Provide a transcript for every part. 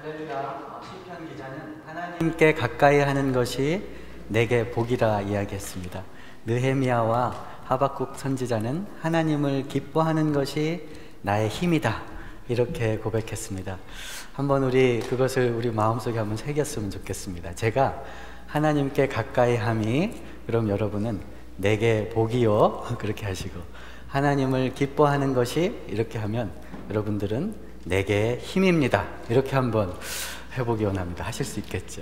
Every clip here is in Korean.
할렐루야. 시편 기자는 하나님께 가까이 하는 것이 내게 복이라 이야기했습니다. 느헤미야와 하박국 선지자는 하나님을 기뻐하는 것이 나의 힘이다 이렇게 고백했습니다. 한번 우리 그것을 우리 마음속에 한번 새겼으면 좋겠습니다. 제가 하나님께 가까이 함이, 그럼 여러분은 내게 복이요 그렇게 하시고, 하나님을 기뻐하는 것이 이렇게 하면 여러분들은 내게 힘입니다 이렇게 한번 해보기 원합니다. 하실 수 있겠죠?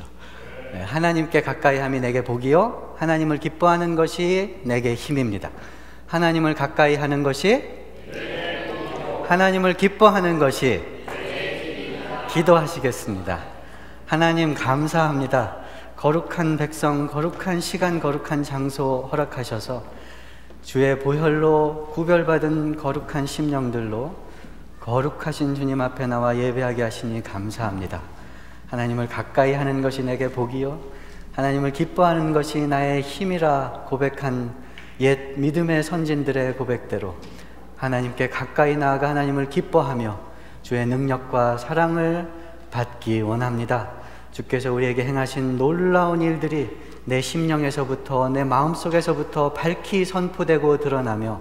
네, 하나님께 가까이 함이 내게 복이요, 하나님을 기뻐하는 것이 내게 힘입니다. 하나님을 가까이 하는 것이, 하나님을 기뻐하는 것이 기도하시겠습니다. 하나님 감사합니다. 거룩한 백성, 거룩한 시간, 거룩한 장소 허락하셔서 주의 보혈로 구별받은 거룩한 심령들로 거룩하신 주님 앞에 나와 예배하게 하시니 감사합니다. 하나님을 가까이 하는 것이 내게 복이요, 하나님을 기뻐하는 것이 나의 힘이라 고백한 옛 믿음의 선진들의 고백대로 하나님께 가까이 나아가 하나님을 기뻐하며 주의 능력과 사랑을 받기 원합니다. 주께서 우리에게 행하신 놀라운 일들이 내 심령에서부터, 내 마음속에서부터 밝히 선포되고 드러나며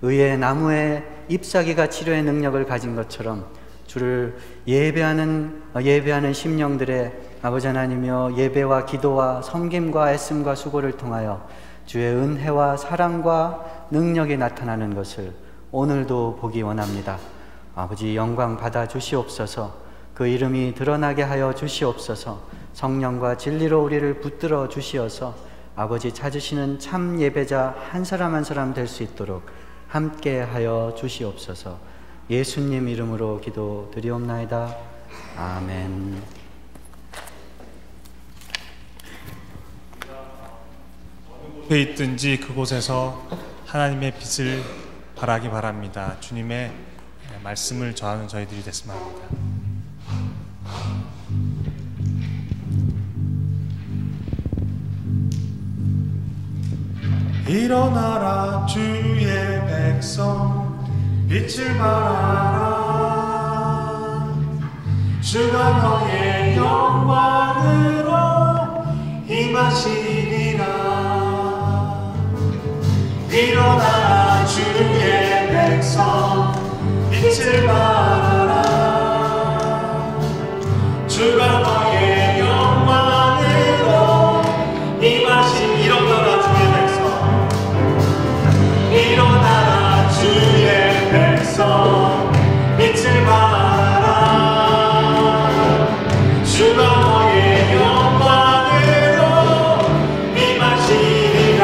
의의 나무에 잎사귀가 치료의 능력을 가진 것처럼 주를 예배하는 심령들의 아버지 하나님이여, 예배와 기도와 섬김과 애씀과 수고를 통하여 주의 은혜와 사랑과 능력이 나타나는 것을 오늘도 보기 원합니다. 아버지 영광 받아 주시옵소서. 그 이름이 드러나게 하여 주시옵소서. 성령과 진리로 우리를 붙들어 주시어서 아버지 찾으시는 참 예배자 한 사람 한 사람 될 수 있도록 함께 하여 주시옵소서. 예수님 이름으로 기도드리옵나이다. 아멘. 어느 곳에 있든지 그곳에서 하나님의 빛을 발하기 바랍니다. 주님의 말씀을 전하는 저희들이 됐으면 합니다. 일어나라 주의 백성, 빛을 발하라. 주가 너의 영광으로 임하시리라. 일어나라 주의 백성, 빛을 발하라. 주가 너의 영광으로 임하시리라. 일어나라 주의 백성, 일어나라 주의 백성, 빛을 발하라. 주가 너의 영광으로 임하시리라.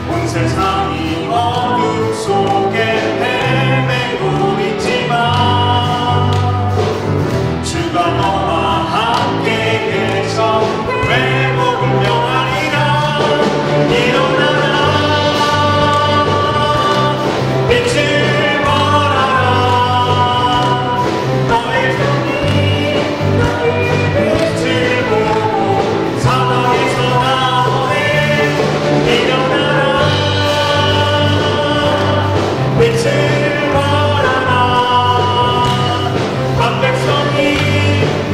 온 세상이 어둠 속에 헤매고 있지만 주가 너와 함께 계셔 회복을 명하리라. 일어나라 빛을 발하라. 너의 손이 빛을 보고 사방에서 나오네. 일어나라 빛을 발하라. 한 백성이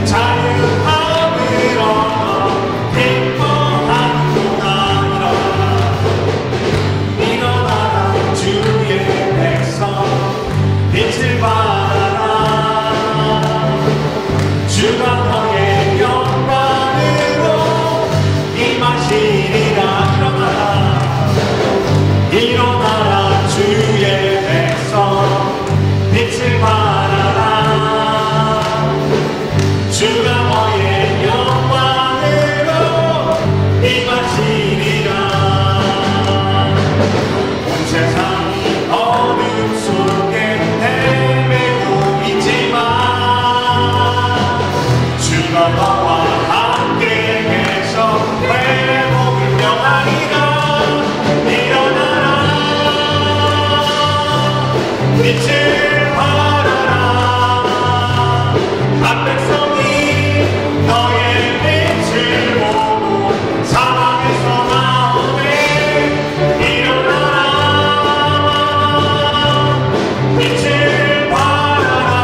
자유함을 얻어 기뻐하는구나. 일어나라 주의 백성, 빛을 발하라. 주가 너의 영광으로 임하시리라. 일어나라 주의 백성, 빛을 발하라. 주가 너의 영광으로 임하시리라. 온 세상이 어둠 속에 헤매고 있지만 주가 너와 함께 계셔 회복을 명하리라. 일어나라 빛을 발하라. 한 백성이 너의 빛을 보고 사방에서 나오네. 일어나라 빛을 발하라.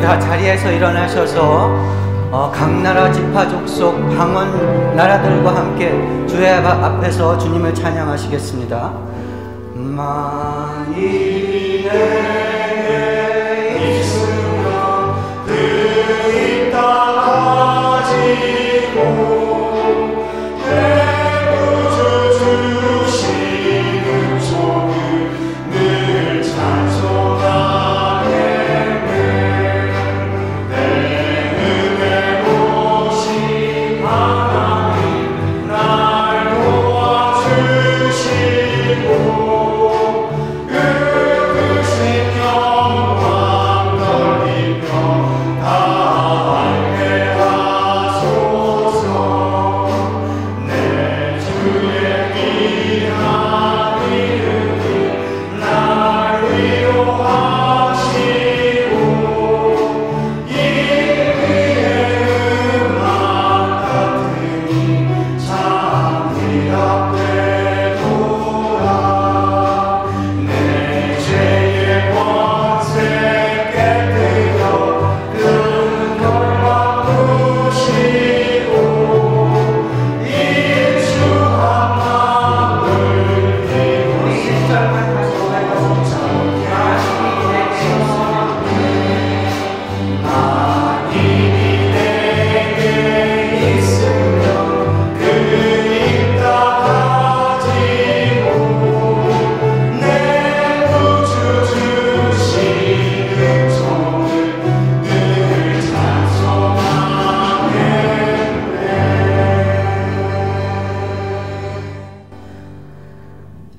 다 자리에서 일어나셔서 각 나라 지파 족속 방언 나라들과 함께 주의 앞에서 주님을 찬양하시겠습니다. 만일이 내게 있으면 그 입 다 가지고 내 구주 주시는 종을 늘 찬송하겠네. 내 은혜 오신 하나님 날 도와주시고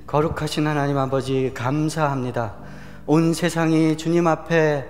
거룩하신 하나님 아버지 감사합니다. 온 세상이 주님 앞에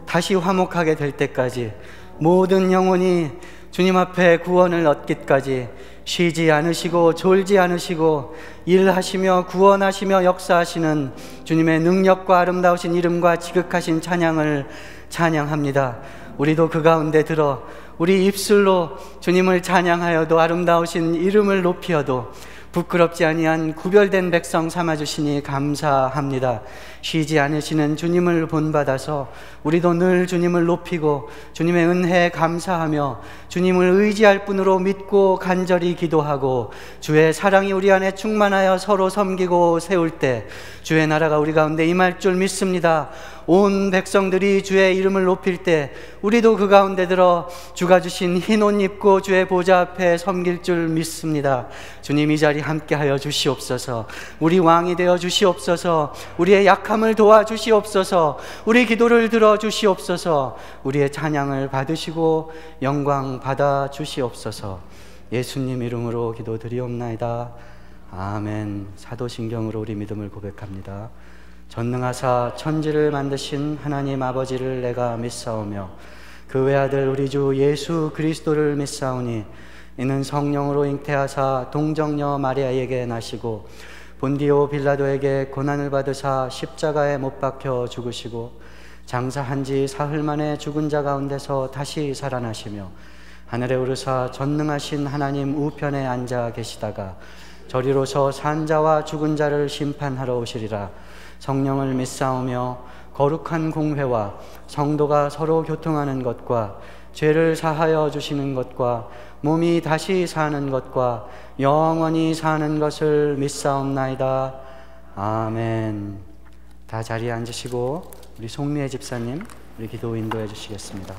다시 화목하게 될 때까지 모든 영혼이 주님 앞에 구원을 얻기까지 쉬지 않으시고 졸지 않으시고 일하시며 구원하시며 역사하시는 주님의 능력과 아름다우신 이름과 지극하신 찬양을 찬양합니다. 우리도 그 가운데 들어 우리 입술로 주님을 찬양하여도 아름다우신 이름을 높이어도 부끄럽지 아니한 구별된 백성 삼아주시니 감사합니다. 쉬지 않으시는 주님을 본받아서 우리도 늘 주님을 높이고 주님의 은혜에 감사하며 주님을 의지할 뿐으로 믿고 간절히 기도하고 주의 사랑이 우리 안에 충만하여 서로 섬기고 세울 때 주의 나라가 우리 가운데 임할 줄 믿습니다. 온 백성들이 주의 이름을 높일 때 우리도 그 가운데 들어 주가 주신 흰 옷 입고 주의 보좌 앞에 섬길 줄 믿습니다. 주님 이 자리 함께하여 주시옵소서. 우리 왕이 되어 주시옵소서. 우리의 약함을 도와주시옵소서. 우리 기도를 들어주시옵소서. 우리의 찬양을 받으시고 영광 받아 주시옵소서. 예수님 이름으로 기도드리옵나이다. 아멘. 사도신경으로 우리 믿음을 고백합니다. 전능하사 천지를 만드신 하나님 아버지를 내가 믿사오며 그 외아들 우리 주 예수 그리스도를 믿사오니 이는 성령으로 잉태하사 동정녀 마리아에게 나시고 본디오 빌라도에게 고난을 받으사 십자가에 못 박혀 죽으시고 장사한 지 사흘 만에 죽은 자 가운데서 다시 살아나시며 하늘에 오르사 전능하신 하나님 우편에 앉아 계시다가 저리로서 산 자와 죽은 자를 심판하러 오시리라. 성령을 믿사오며 거룩한 공회와 성도가 서로 교통하는 것과 죄를 사하여 주시는 것과 몸이 다시 사는 것과 영원히 사는 것을 믿사옵나이다. 아멘. 다 자리에 앉으시고 우리 송미애 집사님 우리 기도 인도해 주시겠습니다.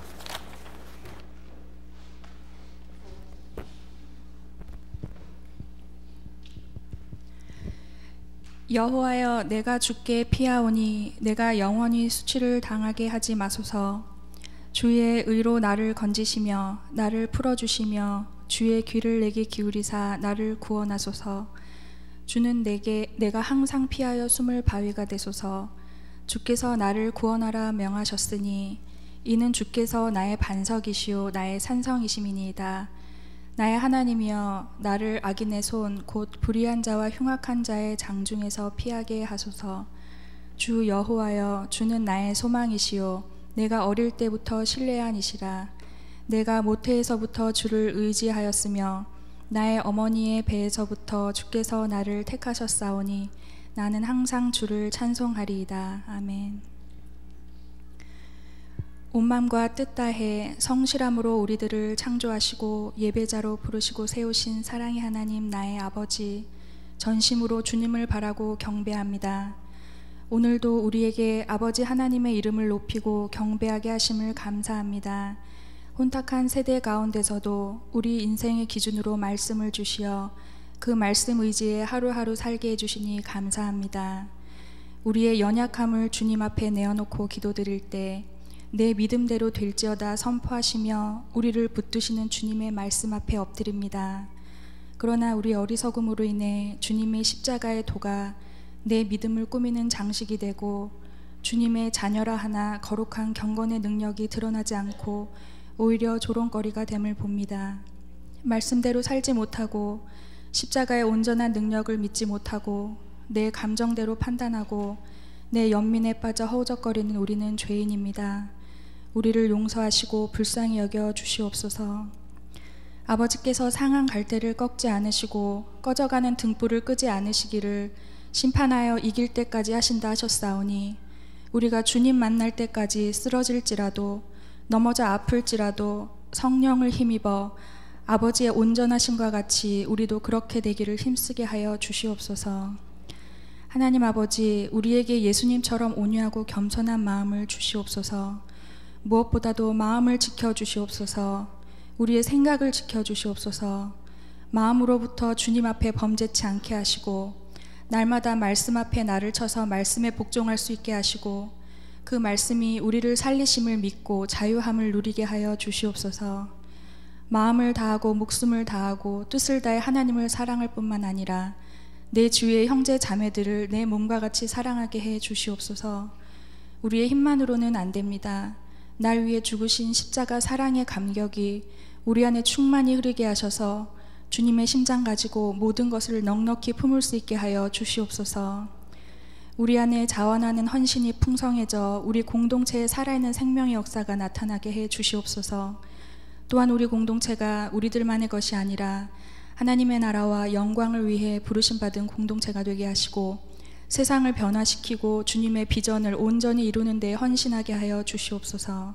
여호와여, 내가 주께 피하오니 내가 영원히 수치를 당하게 하지 마소서. 주의 의로 나를 건지시며 나를 풀어주시며 주의 귀를 내게 기울이사 나를 구원하소서. 주는 내가 항상 피하여 숨을 바위가 되소서. 주께서 나를 구원하라 명하셨으니 이는 주께서 나의 반석이시오 나의 산성이심이니이다. 나의 하나님이여, 나를 악인의 손 곧 불의한 자와 흉악한 자의 장중에서 피하게 하소서. 주 여호와여, 주는 나의 소망이시오 내가 어릴 때부터 신뢰한 이시라. 내가 모태에서부터 주를 의지하였으며 나의 어머니의 배에서부터 주께서 나를 택하셨사오니 나는 항상 주를 찬송하리이다. 아멘. 온 마음과 뜻 다해 성실함으로 우리들을 창조하시고 예배자로 부르시고 세우신 사랑의 하나님 나의 아버지, 전심으로 주님을 바라고 경배합니다. 오늘도 우리에게 아버지 하나님의 이름을 높이고 경배하게 하심을 감사합니다. 혼탁한 세대 가운데서도 우리 인생의 기준으로 말씀을 주시어 그 말씀 의지에 하루하루 살게 해주시니 감사합니다. 우리의 연약함을 주님 앞에 내어놓고 기도드릴 때 내 믿음대로 될지어다 선포하시며 우리를 붙드시는 주님의 말씀 앞에 엎드립니다. 그러나 우리 어리석음으로 인해 주님의 십자가의 도가 내 믿음을 꾸미는 장식이 되고 주님의 자녀라 하나 거룩한 경건의 능력이 드러나지 않고 오히려 조롱거리가 됨을 봅니다. 말씀대로 살지 못하고 십자가의 온전한 능력을 믿지 못하고 내 감정대로 판단하고 내 연민에 빠져 허우적거리는 우리는 죄인입니다. 우리를 용서하시고 불쌍히 여겨 주시옵소서. 아버지께서 상한 갈대를 꺾지 않으시고 꺼져가는 등불을 끄지 않으시기를 심판하여 이길 때까지 하신다 하셨사오니 우리가 주님 만날 때까지 쓰러질지라도 넘어져 아플지라도 성령을 힘입어 아버지의 온전하심과 같이 우리도 그렇게 되기를 힘쓰게 하여 주시옵소서. 하나님 아버지, 우리에게 예수님처럼 온유하고 겸손한 마음을 주시옵소서. 무엇보다도 마음을 지켜주시옵소서. 우리의 생각을 지켜주시옵소서. 마음으로부터 주님 앞에 범죄치 않게 하시고 날마다 말씀 앞에 나를 쳐서 말씀에 복종할 수 있게 하시고 그 말씀이 우리를 살리심을 믿고 자유함을 누리게 하여 주시옵소서. 마음을 다하고 목숨을 다하고 뜻을 다해 하나님을 사랑할 뿐만 아니라 내 주위의 형제 자매들을 내 몸과 같이 사랑하게 해 주시옵소서. 우리의 힘만으로는 안 됩니다. 날 위해 죽으신 십자가 사랑의 감격이 우리 안에 충만히 흐르게 하셔서 주님의 심장 가지고 모든 것을 넉넉히 품을 수 있게 하여 주시옵소서. 우리 안에 자원하는 헌신이 풍성해져 우리 공동체에 살아있는 생명의 역사가 나타나게 해 주시옵소서. 또한 우리 공동체가 우리들만의 것이 아니라 하나님의 나라와 영광을 위해 부르심받은 공동체가 되게 하시고 세상을 변화시키고 주님의 비전을 온전히 이루는 데 헌신하게 하여 주시옵소서.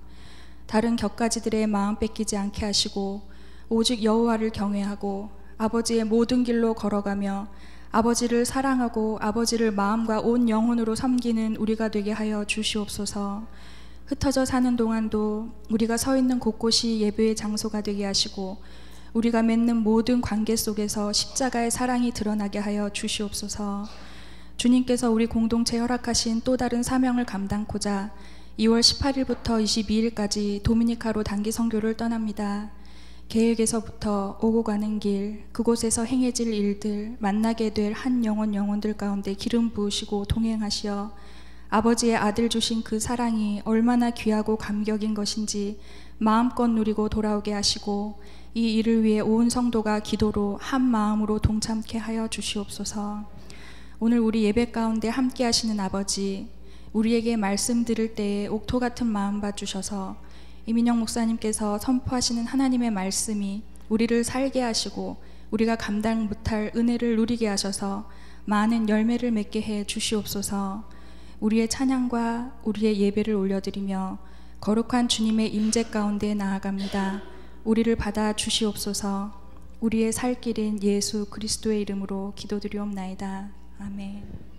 다른 격가지들의 마음 뺏기지 않게 하시고 오직 여호와를 경외하고 아버지의 모든 길로 걸어가며 아버지를 사랑하고 아버지를 마음과 온 영혼으로 섬기는 우리가 되게 하여 주시옵소서. 흩어져 사는 동안도 우리가 서 있는 곳곳이 예배의 장소가 되게 하시고 우리가 맺는 모든 관계 속에서 십자가의 사랑이 드러나게 하여 주시옵소서. 주님께서 우리 공동체에 허락하신 또 다른 사명을 감당코자 2월 18일부터 22일까지 도미니카로 단기 선교를 떠납니다. 계획에서부터 오고 가는 길, 그곳에서 행해질 일들, 만나게 될 한 영혼들 가운데 기름 부으시고 동행하시어 아버지의 아들 주신 그 사랑이 얼마나 귀하고 감격인 것인지 마음껏 누리고 돌아오게 하시고 이 일을 위해 온 성도가 기도로 한 마음으로 동참케 하여 주시옵소서. 오늘 우리 예배 가운데 함께 하시는 아버지, 우리에게 말씀 들을 때에 옥토 같은 마음 봐주셔서 이민영 목사님께서 선포하시는 하나님의 말씀이 우리를 살게 하시고 우리가 감당 못할 은혜를 누리게 하셔서 많은 열매를 맺게 해 주시옵소서. 우리의 찬양과 우리의 예배를 올려드리며 거룩한 주님의 임재 가운데 나아갑니다. 우리를 받아 주시옵소서. 우리의 살 길인 예수 그리스도의 이름으로 기도드리옵나이다. 아멘.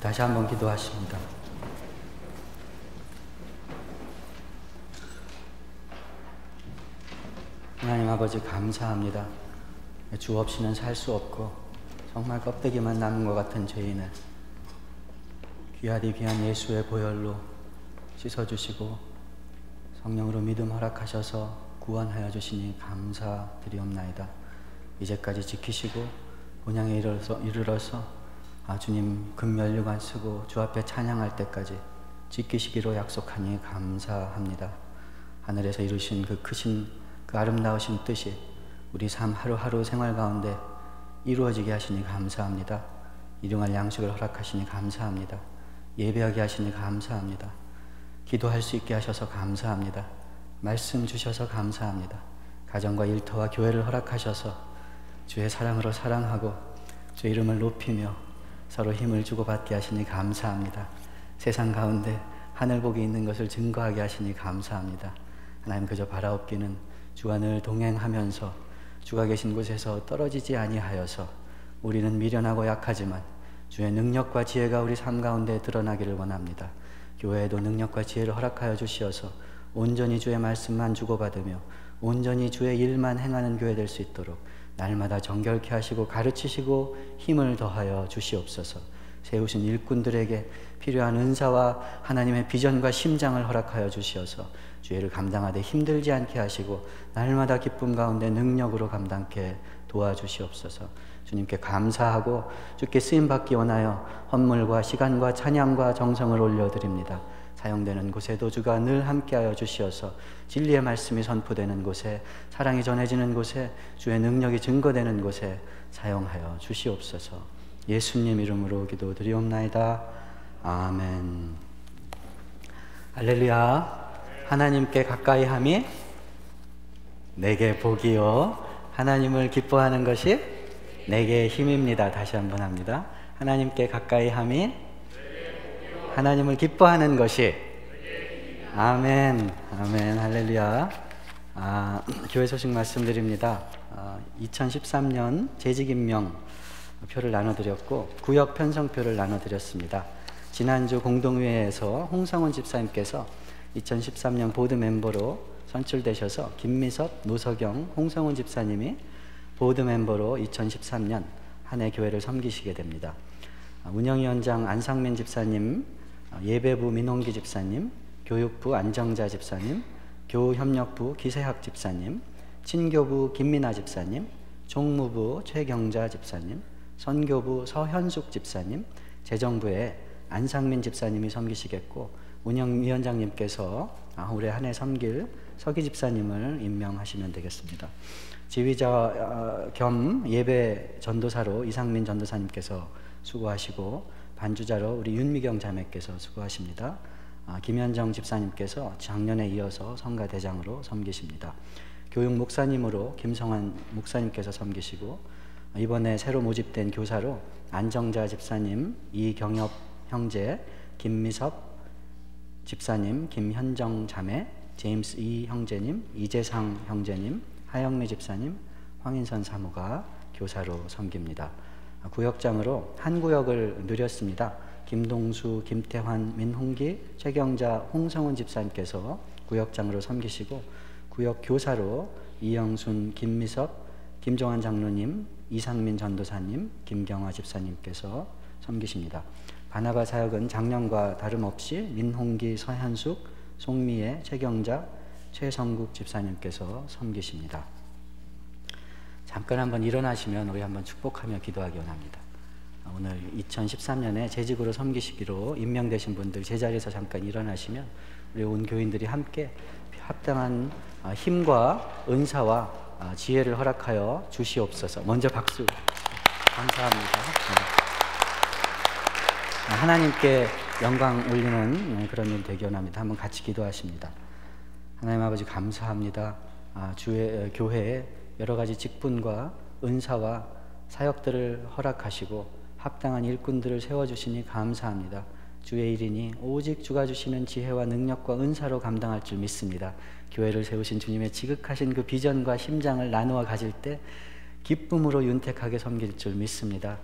다시 한번 기도하십니다. 하나님 아버지 감사합니다. 주 없이는 살 수 없고 정말 껍데기만 남은 것 같은 죄인을 귀하디 귀한 예수의 보혈로 씻어주시고 성령으로 믿음 허락하셔서 구원하여 주시니 감사드리옵나이다. 이제까지 지키시고 본향에 이르러서 주님 금면류관 쓰고 주 앞에 찬양할 때까지 지키시기로 약속하니 감사합니다. 하늘에서 이루신 그 크신 그 아름다우신 뜻이 우리 삶 하루하루 생활 가운데 이루어지게 하시니 감사합니다. 일용할 양식을 허락하시니 감사합니다. 예배하게 하시니 감사합니다. 기도할 수 있게 하셔서 감사합니다. 말씀 주셔서 감사합니다. 가정과 일터와 교회를 허락하셔서 주의 사랑으로 사랑하고 주의 이름을 높이며 서로 힘을 주고받게 하시니 감사합니다. 세상 가운데 하늘복이 있는 것을 증거하게 하시니 감사합니다. 하나님 그저 바라옵기는 주와 늘 동행하면서 주가 계신 곳에서 떨어지지 아니하여서 우리는 미련하고 약하지만 주의 능력과 지혜가 우리 삶 가운데 드러나기를 원합니다. 교회에도 능력과 지혜를 허락하여 주시어서 온전히 주의 말씀만 주고받으며 온전히 주의 일만 행하는 교회 될 수 있도록 날마다 정결케 하시고 가르치시고 힘을 더하여 주시옵소서. 세우신 일꾼들에게 필요한 은사와 하나님의 비전과 심장을 허락하여 주시어서 주의를 감당하되 힘들지 않게 하시고 날마다 기쁨 가운데 능력으로 감당케 도와주시옵소서. 주님께 감사하고 주께 쓰임받기 원하여 헌물과 시간과 찬양과 정성을 올려드립니다. 사용되는 곳에도 주가 늘 함께하여 주시어서 진리의 말씀이 선포되는 곳에, 사랑이 전해지는 곳에, 주의 능력이 증거되는 곳에 사용하여 주시옵소서. 예수님 이름으로 기도드리옵나이다. 아멘. 할렐루야. 하나님께 가까이 함이 내게 복이요 하나님을 기뻐하는 것이 내게 힘입니다. 다시 한번 합니다. 하나님께 가까이 함이 하나님을 기뻐하는 것이 아멘. 아멘. 할렐루야. 교회 소식 말씀드립니다. 2013년 재직임명 표를 나눠드렸고 구역 편성표를 나눠드렸습니다. 지난주 공동회의에서 홍성훈 집사님께서 2013년 보드 멤버로 선출되셔서 김미섭, 노석영, 홍성훈 집사님이 보드 멤버로 2013년 한 해 교회를 섬기시게 됩니다. 운영위원장 안상민 집사님, 예배부 민홍기 집사님, 교육부 안정자 집사님, 교협력부 기세학 집사님, 친교부 김민아 집사님, 종무부 최경자 집사님, 선교부 서현숙 집사님, 재정부에 안상민 집사님이 섬기시겠고 운영위원장님께서 올해 한 해 섬길 서기 집사님을 임명하시면 되겠습니다. 지휘자 겸 예배 전도사로 이상민 전도사님께서 수고하시고 반주자로 우리 윤미경 자매께서 수고하십니다. 김현정 집사님께서 작년에 이어서 성가대장으로 섬기십니다. 교육 목사님으로 김성환 목사님께서 섬기시고 이번에 새로 모집된 교사로 안정자 집사님, 이경엽 형제, 김미섭 집사님, 김현정 자매, 제임스 이 형제님, 이재상 형제님, 하영미 집사님, 황인선 사모가 교사로 섬깁니다. 구역장으로 한 구역을 누렸습니다. 김동수, 김태환, 민홍기, 최경자, 홍성훈 집사님께서 구역장으로 섬기시고 구역 교사로 이영순, 김미섭, 김종환 장로님, 이상민 전도사님, 김경화 집사님께서 섬기십니다. 바나바 사역은 작년과 다름없이 민홍기, 서현숙, 송미애, 최경자, 최성국 집사님께서 섬기십니다. 잠깐 한번 일어나시면 우리 한번 축복하며 기도하기 원합니다. 오늘 2013년에 재직으로 섬기시기로 임명되신 분들 제자리에서 잠깐 일어나시면 우리 온 교인들이 함께 합당한 힘과 은사와 지혜를 허락하여 주시옵소서. 먼저 박수. 감사합니다. 하나님께 영광 올리는 그런 일 되기 원합니다. 한번 같이 기도하십니다. 하나님 아버지 감사합니다. 주의 교회에 여러 가지 직분과 은사와 사역들을 허락하시고 합당한 일꾼들을 세워주시니 감사합니다. 주의 일이니 오직 주가 주시는 지혜와 능력과 은사로 감당할 줄 믿습니다. 교회를 세우신 주님의 지극하신 그 비전과 심장을 나누어 가질 때 기쁨으로 윤택하게 섬길 줄 믿습니다.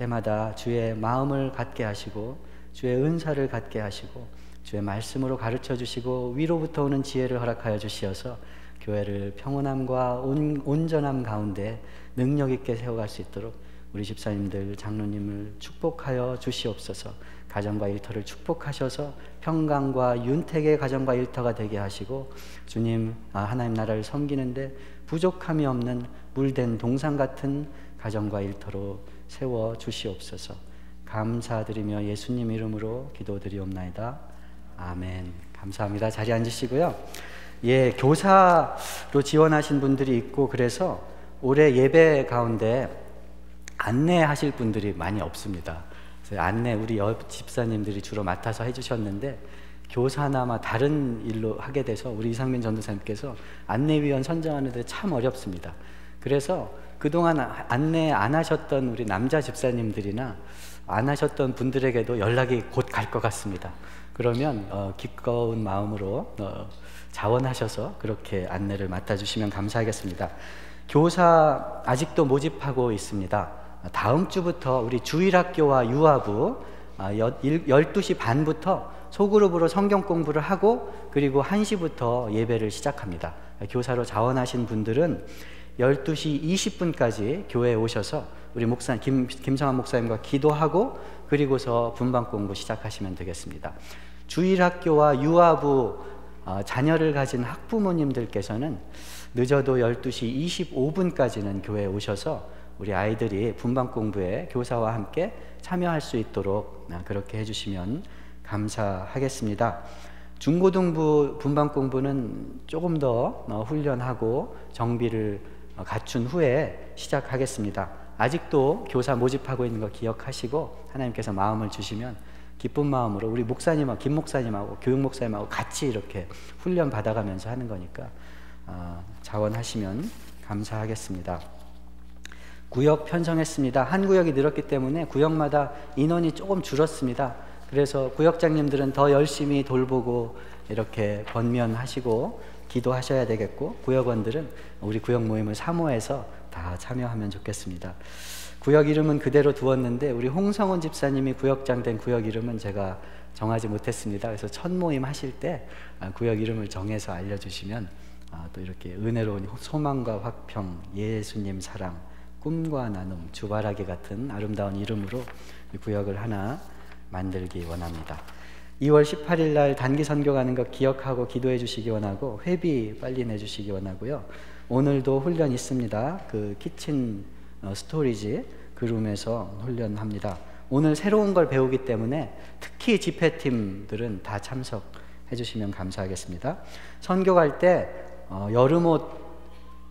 때마다 주의 마음을 갖게 하시고 주의 은사를 갖게 하시고 주의 말씀으로 가르쳐 주시고 위로부터 오는 지혜를 허락하여 주시어서 교회를 평온함과 온전함 가운데 능력 있게 세워갈 수 있도록 우리 집사님들, 장로님을 축복하여 주시옵소서. 가정과 일터를 축복하셔서 평강과 윤택의 가정과 일터가 되게 하시고 주님, 하나님 나라를 섬기는데 부족함이 없는 물된 동상 같은 가정과 일터로 세워 주시옵소서. 감사드리며 예수님 이름으로 기도드리옵나이다. 아멘. 감사합니다. 자리에 앉으시고요. 예, 교사로 지원하신 분들이 있고 그래서 올해 예배 가운데 안내하실 분들이 많이 없습니다. 그래서 안내 우리 옆 집사님들이 주로 맡아서 해주셨는데 교사나 다른 일로 하게 돼서 우리 이상민 전도사님께서 안내위원 선정하는데 참 어렵습니다. 그래서 그동안 안내 안 하셨던 우리 남자 집사님들이나 안 하셨던 분들에게도 연락이 곧 갈 것 같습니다. 그러면 기꺼운 마음으로 자원하셔서 그렇게 안내를 맡아주시면 감사하겠습니다. 교사 아직도 모집하고 있습니다. 다음 주부터 우리 주일학교와 유아부 12시 반부터 소그룹으로 성경 공부를 하고 그리고 1시부터 예배를 시작합니다. 교사로 자원하신 분들은 12시 20분까지 교회에 오셔서 우리 목사 김성환 목사님과 기도하고 그리고서 분방 공부 시작하시면 되겠습니다. 주일학교와 유아부 자녀를 가진 학부모님들께서는 늦어도 12시 25분까지는 교회에 오셔서 우리 아이들이 분방 공부에 교사와 함께 참여할 수 있도록 그렇게 해주시면 감사하겠습니다. 중고등부 분방 공부는 조금 더 훈련하고 정비를 갖춘 후에 시작하겠습니다. 아직도 교사 모집하고 있는 거 기억하시고 하나님께서 마음을 주시면 기쁜 마음으로 우리 목사님하고 김 목사님하고 교육 목사님하고 같이 이렇게 훈련 받아가면서 하는 거니까 자원하시면 감사하겠습니다. 구역 편성했습니다. 한 구역이 늘었기 때문에 구역마다 인원이 조금 줄었습니다. 그래서 구역장님들은 더 열심히 돌보고 이렇게 권면하시고 기도하셔야 되겠고 구역원들은 우리 구역 모임을 사모해서 다 참여하면 좋겠습니다. 구역 이름은 그대로 두었는데 우리 홍성훈 집사님이 구역장 된 구역 이름은 제가 정하지 못했습니다. 그래서 첫 모임 하실 때 구역 이름을 정해서 알려주시면 또 이렇게 은혜로운 소망과 화평, 예수님 사랑, 꿈과 나눔, 주바라기 같은 아름다운 이름으로 구역을 하나 만들기 원합니다. 2월 18일 날 단기 선교 가는 거 기억하고 기도해 주시기 원하고 회비 빨리 내주시기 원하고요. 오늘도 훈련 있습니다. 그 키친 스토리지 그 룸에서 훈련합니다. 오늘 새로운 걸 배우기 때문에 특히 집회팀들은 다 참석해 주시면 감사하겠습니다. 선교 갈 때 여름옷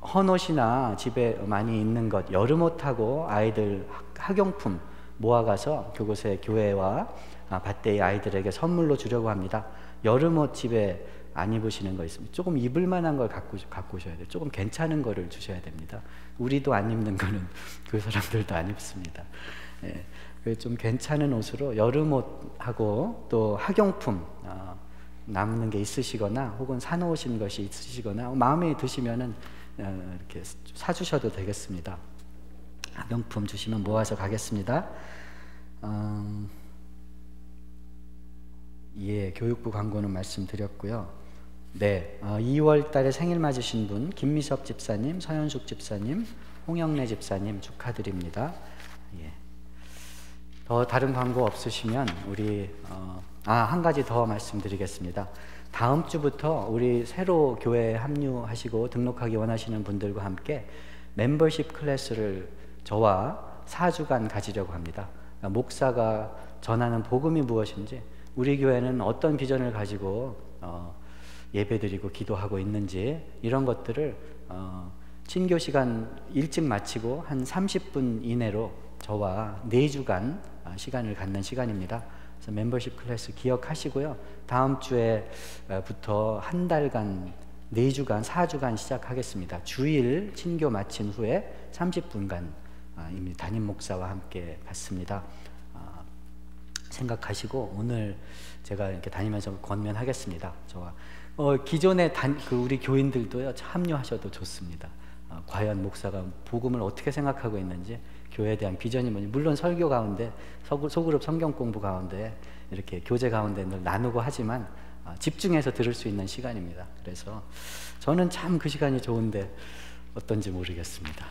헌옷이나 집에 많이 있는 것 여름옷하고 아이들 학용품 모아가서 그곳에 교회와 밭대의 아이들에게 선물로 주려고 합니다. 여름옷 집에 안 입으시는 거 있으면 조금 입을 만한 걸 갖고 오셔야 돼요. 조금 괜찮은 거를 주셔야 됩니다. 우리도 안 입는 거는 그 사람들도 안 입습니다. 예, 좀 괜찮은 옷으로 여름옷하고 또 학용품 남는 게 있으시거나 혹은 사놓으신 것이 있으시거나 마음에 드시면은 이렇게 사주셔도 되겠습니다. 학용품 주시면 모아서 가겠습니다. 예, 교육부 광고는 말씀드렸고요. 네, 2월 달에 생일 맞으신 분 김미섭 집사님, 서현숙 집사님, 홍영래 집사님 축하드립니다. 예. 더 다른 광고 없으시면 우리 한 가지 더 말씀드리겠습니다. 다음 주부터 우리 새로 교회에 합류하시고 등록하기 원하시는 분들과 함께 멤버십 클래스를 저와 4주간 가지려고 합니다. 그러니까 목사가 전하는 복음이 무엇인지 우리 교회는 어떤 비전을 가지고 예배드리고 기도하고 있는지 이런 것들을 친교 시간 일찍 마치고 한 30분 이내로 저와 4주간 시간을 갖는 시간입니다. 그래서 멤버십 클래스 기억하시고요. 다음 주에부터 한 달간 4주간 4주간 시작하겠습니다. 주일 친교 마친 후에 30분간 이미 담임 목사와 함께 갔습니다. 생각하시고 오늘 제가 이렇게 다니면서 권면하겠습니다. 저와 기존에 우리 교인들도요 참여하셔도 좋습니다. 과연 목사가 복음을 어떻게 생각하고 있는지, 교회에 대한 비전이 뭔지, 물론 설교 가운데, 소그룹 성경 공부 가운데, 이렇게 교제 가운데 늘 나누고 하지만 집중해서 들을 수 있는 시간입니다. 그래서 저는 참 그 시간이 좋은데 어떤지 모르겠습니다.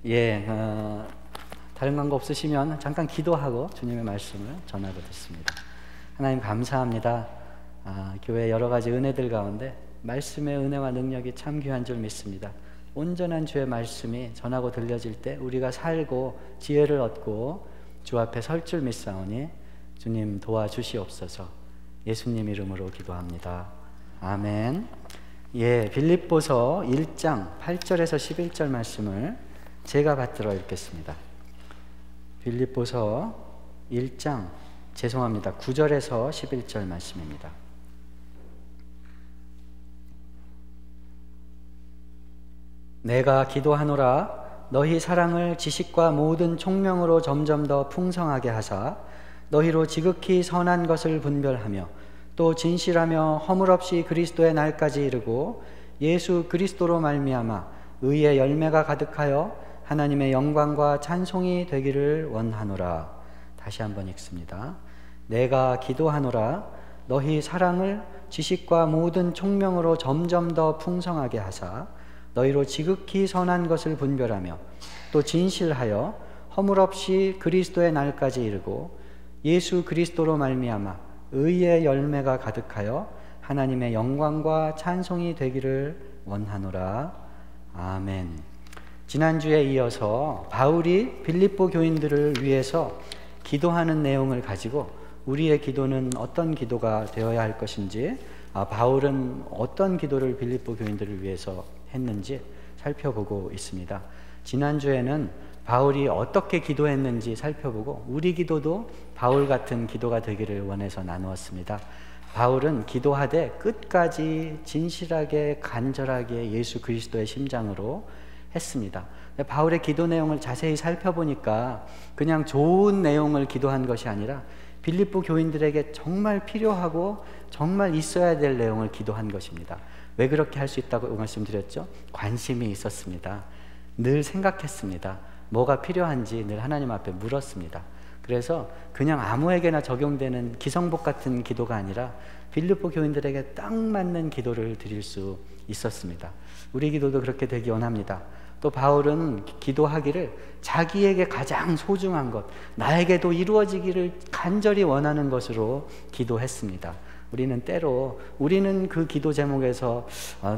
예, 다른 광고 없으시면 잠깐 기도하고 주님의 말씀을 전하겠습니다. 하나님 감사합니다. 교회 여러 가지 은혜들 가운데 말씀의 은혜와 능력이 참 귀한 줄 믿습니다. 온전한 주의 말씀이 전하고 들려질 때 우리가 살고 지혜를 얻고 주 앞에 설 줄 믿사오니 주님 도와주시옵소서. 예수님 이름으로 기도합니다. 아멘. 예, 빌립보서 1장 8절에서 11절 말씀을 제가 받들어 읽겠습니다. 빌립보서 1장 9절에서 11절 말씀입니다. 내가 기도하노라. 너희 사랑을 지식과 모든 총명으로 점점 더 풍성하게 하사 너희로 지극히 선한 것을 분별하며 또 진실하며 허물없이 그리스도의 날까지 이르고 예수 그리스도로 말미암아 의의 열매가 가득하여 하나님의 영광과 찬송이 되기를 원하노라. 다시 한번 읽습니다. 내가 기도하노라. 너희 사랑을 지식과 모든 총명으로 점점 더 풍성하게 하사 너희로 지극히 선한 것을 분별하며 또 진실하여 허물없이 그리스도의 날까지 이르고 예수 그리스도로 말미암아 의의 열매가 가득하여 하나님의 영광과 찬송이 되기를 원하노라. 아멘. 지난주에 이어서 바울이 빌립보 교인들을 위해서 기도하는 내용을 가지고 우리의 기도는 어떤 기도가 되어야 할 것인지, 바울은 어떤 기도를 빌립보 교인들을 위해서 했는지 살펴보고 있습니다. 지난주에는 바울이 어떻게 기도했는지 살펴보고 우리 기도도 바울 같은 기도가 되기를 원해서 나누었습니다. 바울은 기도하되 끝까지 진실하게 간절하게 예수 그리스도의 심장으로 했습니다. 바울의 기도 내용을 자세히 살펴보니까 그냥 좋은 내용을 기도한 것이 아니라 빌립보 교인들에게 정말 필요하고 정말 있어야 될 내용을 기도한 것입니다. 왜 그렇게 할 수 있다고 말씀드렸죠? 관심이 있었습니다. 늘 생각했습니다. 뭐가 필요한지 늘 하나님 앞에 물었습니다. 그래서 그냥 아무에게나 적용되는 기성복 같은 기도가 아니라 빌립보 교인들에게 딱 맞는 기도를 드릴 수 있었습니다. 우리 기도도 그렇게 되기 원합니다. 또 바울은 기도하기를 자기에게 가장 소중한 것, 나에게도 이루어지기를 간절히 원하는 것으로 기도했습니다. 우리는 때로 그 기도 제목에서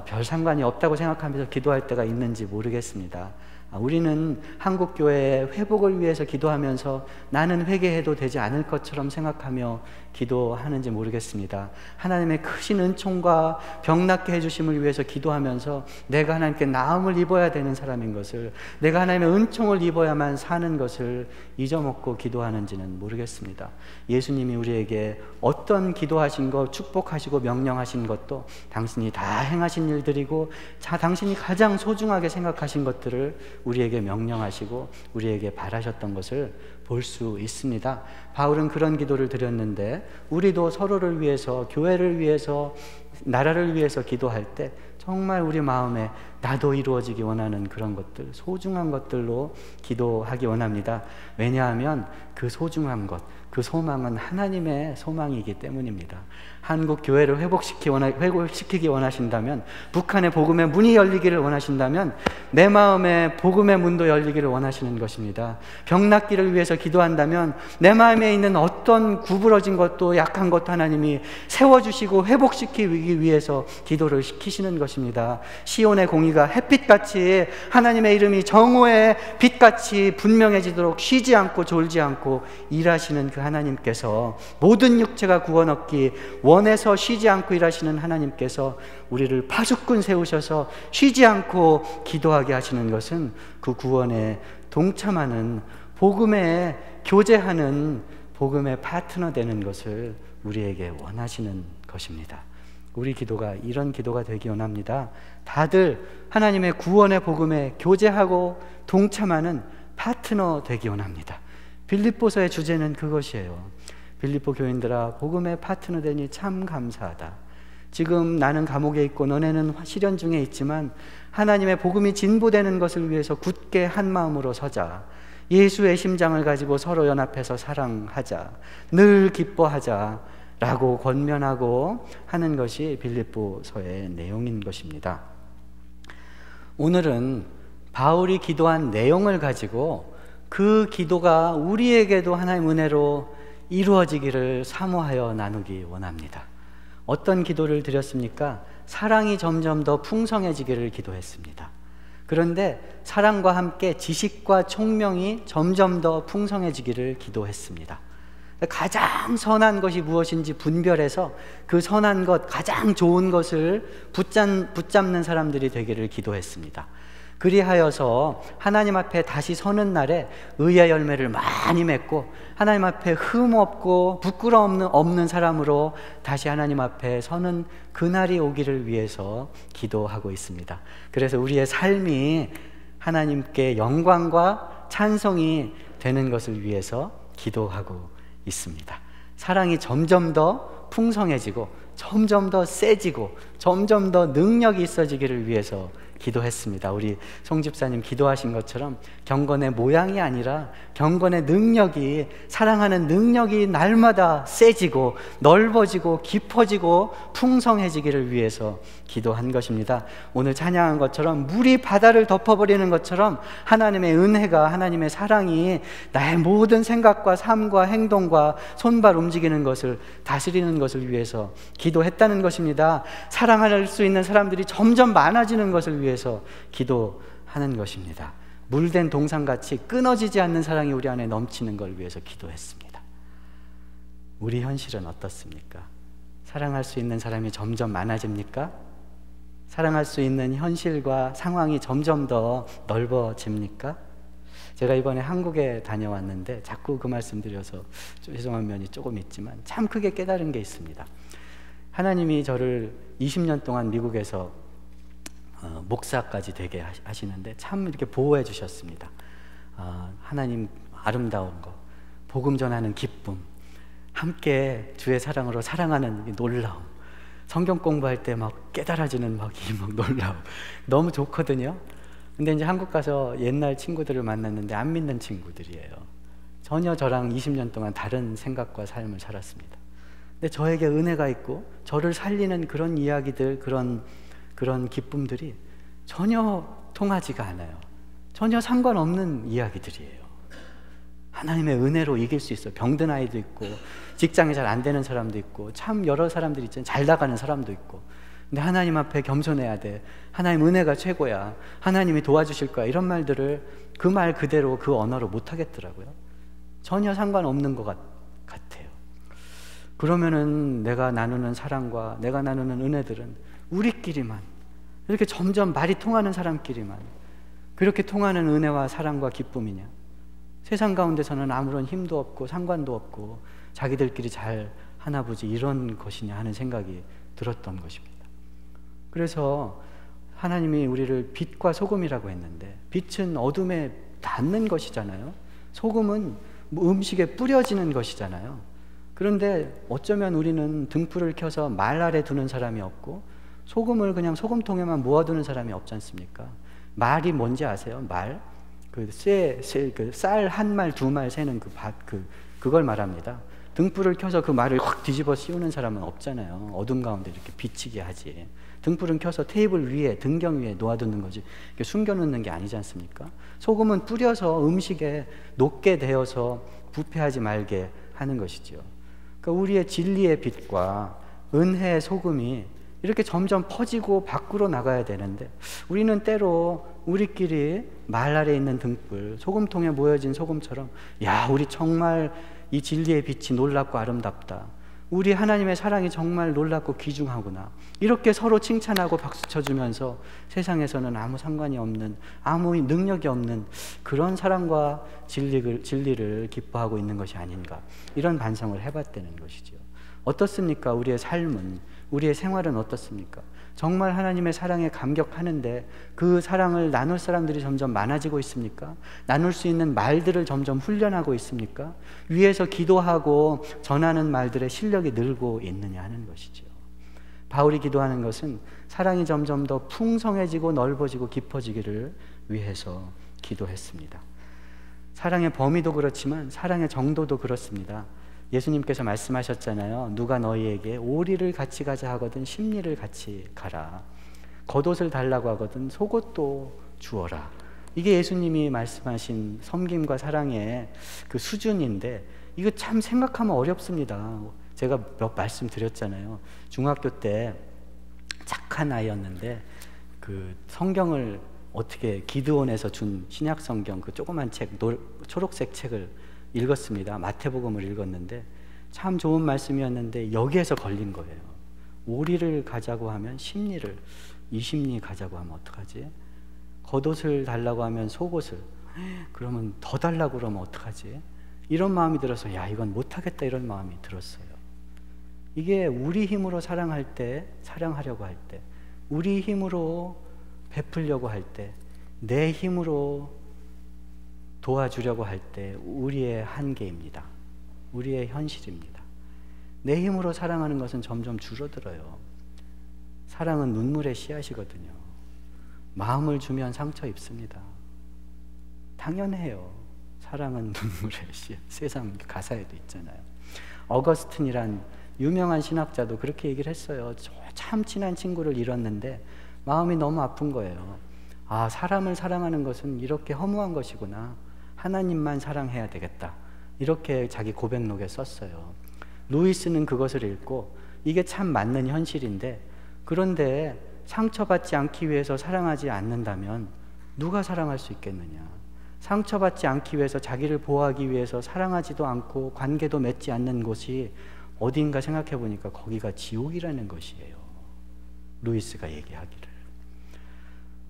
별 상관이 없다고 생각하면서 기도할 때가 있는지 모르겠습니다. 우리는 한국교회의 회복을 위해서 기도하면서 나는 회개해도 되지 않을 것처럼 생각하며 기도하는지 모르겠습니다. 하나님의 크신 은총과 병낫게 해주심을 위해서 기도하면서 내가 하나님께 나음을 입어야 되는 사람인 것을, 내가 하나님의 은총을 입어야만 사는 것을 잊어먹고 기도하는지는 모르겠습니다. 예수님이 우리에게 어떤 기도하신 것, 축복하시고 명령하신 것도 당신이 다 행하신 일들이고 당신이 가장 소중하게 생각하신 것들을 우리에게 명령하시고 우리에게 바라셨던 것을 볼 수 있습니다. 바울은 그런 기도를 드렸는데 우리도 서로를 위해서, 교회를 위해서, 나라를 위해서 기도할 때 정말 우리 마음에 나도 이루어지기 원하는 그런 것들, 소중한 것들로 기도하기 원합니다. 왜냐하면 그 소중한 것, 그 소망은 하나님의 소망이기 때문입니다. 한국 교회를 회복시키기 원하신다면, 북한의 복음의 문이 열리기를 원하신다면 내 마음에 복음의 문도 열리기를 원하시는 것입니다. 병낫기를 위해서 기도한다면 내 마음에 있는 어떤 구부러진 것도 약한 것도 하나님이 세워주시고 회복시키기 위해서 기도를 시키시는 것입니다. 시온의 공의가 햇빛같이 하나님의 이름이 정오의 빛같이 분명해지도록 쉬지 않고 졸지 않고 일하시는 그 하나님께서, 모든 육체가 구원 얻기 원해서 쉬지 않고 일하시는 하나님께서 우리를 파수꾼 세우셔서 쉬지 않고 기도하게 하시는 것은 그 구원에 동참하는, 복음에 교제하는, 복음의 파트너 되는 것을 우리에게 원하시는 것입니다. 우리 기도가 이런 기도가 되기 원합니다. 다들 하나님의 구원의 복음에 교제하고 동참하는 파트너 되기 원합니다. 빌립보서의 주제는 그것이에요. 빌립보 교인들아, 복음의 파트너 되니 참 감사하다. 지금 나는 감옥에 있고 너네는 시련 중에 있지만 하나님의 복음이 진보되는 것을 위해서 굳게 한 마음으로 서자. 예수의 심장을 가지고 서로 연합해서 사랑하자. 늘 기뻐하자. 라고 권면하고 하는 것이 빌립보서의 내용인 것입니다. 오늘은 바울이 기도한 내용을 가지고 그 기도가 우리에게도 하나님의 은혜로 이루어지기를 사모하여 나누기 원합니다. 어떤 기도를 드렸습니까? 사랑이 점점 더 풍성해지기를 기도했습니다. 그런데 사랑과 함께 지식과 총명이 점점 더 풍성해지기를 기도했습니다. 가장 선한 것이 무엇인지 분별해서 그 선한 것, 가장 좋은 것을 붙잡는 사람들이 되기를 기도했습니다. 그리하여서 하나님 앞에 다시 서는 날에 의의 열매를 많이 맺고 하나님 앞에 흠 없고 부끄러움 없는 사람으로 다시 하나님 앞에 서는 그날이 오기를 위해서 기도하고 있습니다. 그래서 우리의 삶이 하나님께 영광과 찬송이 되는 것을 위해서 기도하고 있습니다. 사랑이 점점 더 풍성해지고 점점 더 세지고 점점 더 능력이 있어지기를 위해서 기도했습니다. 우리 송 집사님 기도하신 것처럼 경건의 모양이 아니라 경건의 능력이, 사랑하는 능력이 날마다 세지고 넓어지고 깊어지고 풍성해지기를 위해서 기도한 것입니다. 오늘 찬양한 것처럼 물이 바다를 덮어버리는 것처럼 하나님의 은혜가, 하나님의 사랑이 나의 모든 생각과 삶과 행동과 손발 움직이는 것을 다스리는 것을 위해서 기도했다는 것입니다. 사랑할 수 있는 사람들이 점점 많아지는 것을 위해서 기도하는 것입니다. 물된 동상같이 끊어지지 않는 사랑이 우리 안에 넘치는 걸 위해서 기도했습니다. 우리 현실은 어떻습니까? 사랑할 수 있는 사람이 점점 많아집니까? 사랑할 수 있는 현실과 상황이 점점 더 넓어집니까? 제가 이번에 한국에 다녀왔는데 자꾸 그 말씀 드려서 죄송한 면이 조금 있지만 참 크게 깨달은 게 있습니다. 하나님이 저를 20년 동안 미국에서 목사까지 되게 하시는데 참 이렇게 보호해 주셨습니다. 하나님 아름다운 거, 복음 전하는 기쁨, 함께 주의 사랑으로 사랑하는 놀라움, 성경 공부할 때 막 깨달아지는 막 놀라움, 너무 좋거든요. 근데 이제 한국 가서 옛날 친구들을 만났는데 안 믿는 친구들이에요. 전혀 저랑 20년 동안 다른 생각과 삶을 살았습니다. 근데 저에게 은혜가 있고 저를 살리는 그런 이야기들, 그런 기쁨들이 전혀 통하지가 않아요. 전혀 상관없는 이야기들이에요. 하나님의 은혜로 이길 수 있어요. 병든 아이도 있고 직장이 잘 안 되는 사람도 있고 참 여러 사람들이 있잖아요. 잘 나가는 사람도 있고. 근데 하나님 앞에 겸손해야 돼. 하나님 은혜가 최고야. 하나님이 도와주실 거야. 이런 말들을 그 말 그대로 그 언어로 못 하겠더라고요. 전혀 상관없는 것 같아요. 그러면은 내가 나누는 사랑과 내가 나누는 은혜들은 우리끼리만, 이렇게 점점 말이 통하는 사람끼리만 그렇게 통하는 은혜와 사랑과 기쁨이냐? 세상 가운데서는 아무런 힘도 없고 상관도 없고 자기들끼리 잘 하나 보지 이런 것이냐 하는 생각이 들었던 것입니다. 그래서 하나님이 우리를 빛과 소금이라고 했는데 빛은 어둠에 닿는 것이잖아요. 소금은 음식에 뿌려지는 것이잖아요. 그런데 어쩌면 우리는 등불을 켜서 말 아래 두는 사람이 없고 소금을 그냥 소금통에만 모아두는 사람이 없지 않습니까? 말이 뭔지 아세요? 말? 쌀 한 말, 두 말 세는 그걸 말합니다. 등불을 켜서 그 말을 확 뒤집어 씌우는 사람은 없잖아요. 어둠 가운데 이렇게 비치게 하지. 등불은 켜서 테이블 위에, 등경 위에 놓아두는 거지. 이렇게 숨겨놓는 게 아니지 않습니까? 소금은 뿌려서 음식에 녹게 되어서 부패하지 말게 하는 것이죠. 그러니까 우리의 진리의 빛과 은혜의 소금이 이렇게 점점 퍼지고 밖으로 나가야 되는데 우리는 때로 우리끼리 말 아래 있는 등불, 소금통에 모여진 소금처럼 야, 우리 정말 이 진리의 빛이 놀랍고 아름답다. 우리 하나님의 사랑이 정말 놀랍고 귀중하구나. 이렇게 서로 칭찬하고 박수 쳐주면서 세상에서는 아무 상관이 없는, 아무 능력이 없는 그런 사랑과 진리를 기뻐하고 있는 것이 아닌가. 이런 반성을 해봤다는 것이죠. 어떻습니까? 우리의 삶은, 우리의 생활은 어떻습니까? 정말 하나님의 사랑에 감격하는데 그 사랑을 나눌 사람들이 점점 많아지고 있습니까? 나눌 수 있는 말들을 점점 훈련하고 있습니까? 위에서 기도하고 전하는 말들의 실력이 늘고 있느냐 하는 것이죠. 바울이 기도하는 것은 사랑이 점점 더 풍성해지고 넓어지고 깊어지기를 위해서 기도했습니다. 사랑의 범위도 그렇지만 사랑의 정도도 그렇습니다. 예수님께서 말씀하셨잖아요. 누가 너희에게 오리를 같이 가자 하거든 십리를 같이 가라. 겉옷을 달라고 하거든 속옷도 주어라. 이게 예수님이 말씀하신 섬김과 사랑의 그 수준인데, 이거 참 생각하면 어렵습니다. 제가 몇 말씀 드렸잖아요. 중학교 때 착한 아이였는데 그 성경을 어떻게 기드온에서 준 신약 성경 그 조그만 책, 초록색 책을 읽었습니다. 마태복음을 읽었는데 참 좋은 말씀이었는데 여기에서 걸린 거예요. 오리를 가자고 하면 십리를, 20리 가자고 하면 어떡하지? 겉옷을 달라고 하면 속옷을, 그러면 더 달라고 그러면 어떡하지? 이런 마음이 들어서 야, 이건 못하겠다, 이런 마음이 들었어요. 이게 우리 힘으로 사랑할 때, 사랑하려고 할 때, 우리 힘으로 베풀려고 할 때, 내 힘으로 도와주려고 할 때 우리의 한계입니다. 우리의 현실입니다. 내 힘으로 사랑하는 것은 점점 줄어들어요. 사랑은 눈물의 씨앗이거든요. 마음을 주면 상처 입습니다. 당연해요. 사랑은 눈물의 씨앗. 세상 가사에도 있잖아요. 어거스틴이란 유명한 신학자도 그렇게 얘기를 했어요. 참 친한 친구를 잃었는데 마음이 너무 아픈 거예요. 아, 사람을 사랑하는 것은 이렇게 허무한 것이구나. 하나님만 사랑해야 되겠다. 이렇게 자기 고백록에 썼어요. 루이스는 그것을 읽고 이게 참 맞는 현실인데, 그런데 상처받지 않기 위해서 사랑하지 않는다면 누가 사랑할 수 있겠느냐. 상처받지 않기 위해서, 자기를 보호하기 위해서 사랑하지도 않고 관계도 맺지 않는 곳이 어딘가 생각해 보니까 거기가 지옥이라는 것이에요. 루이스가 얘기하기를.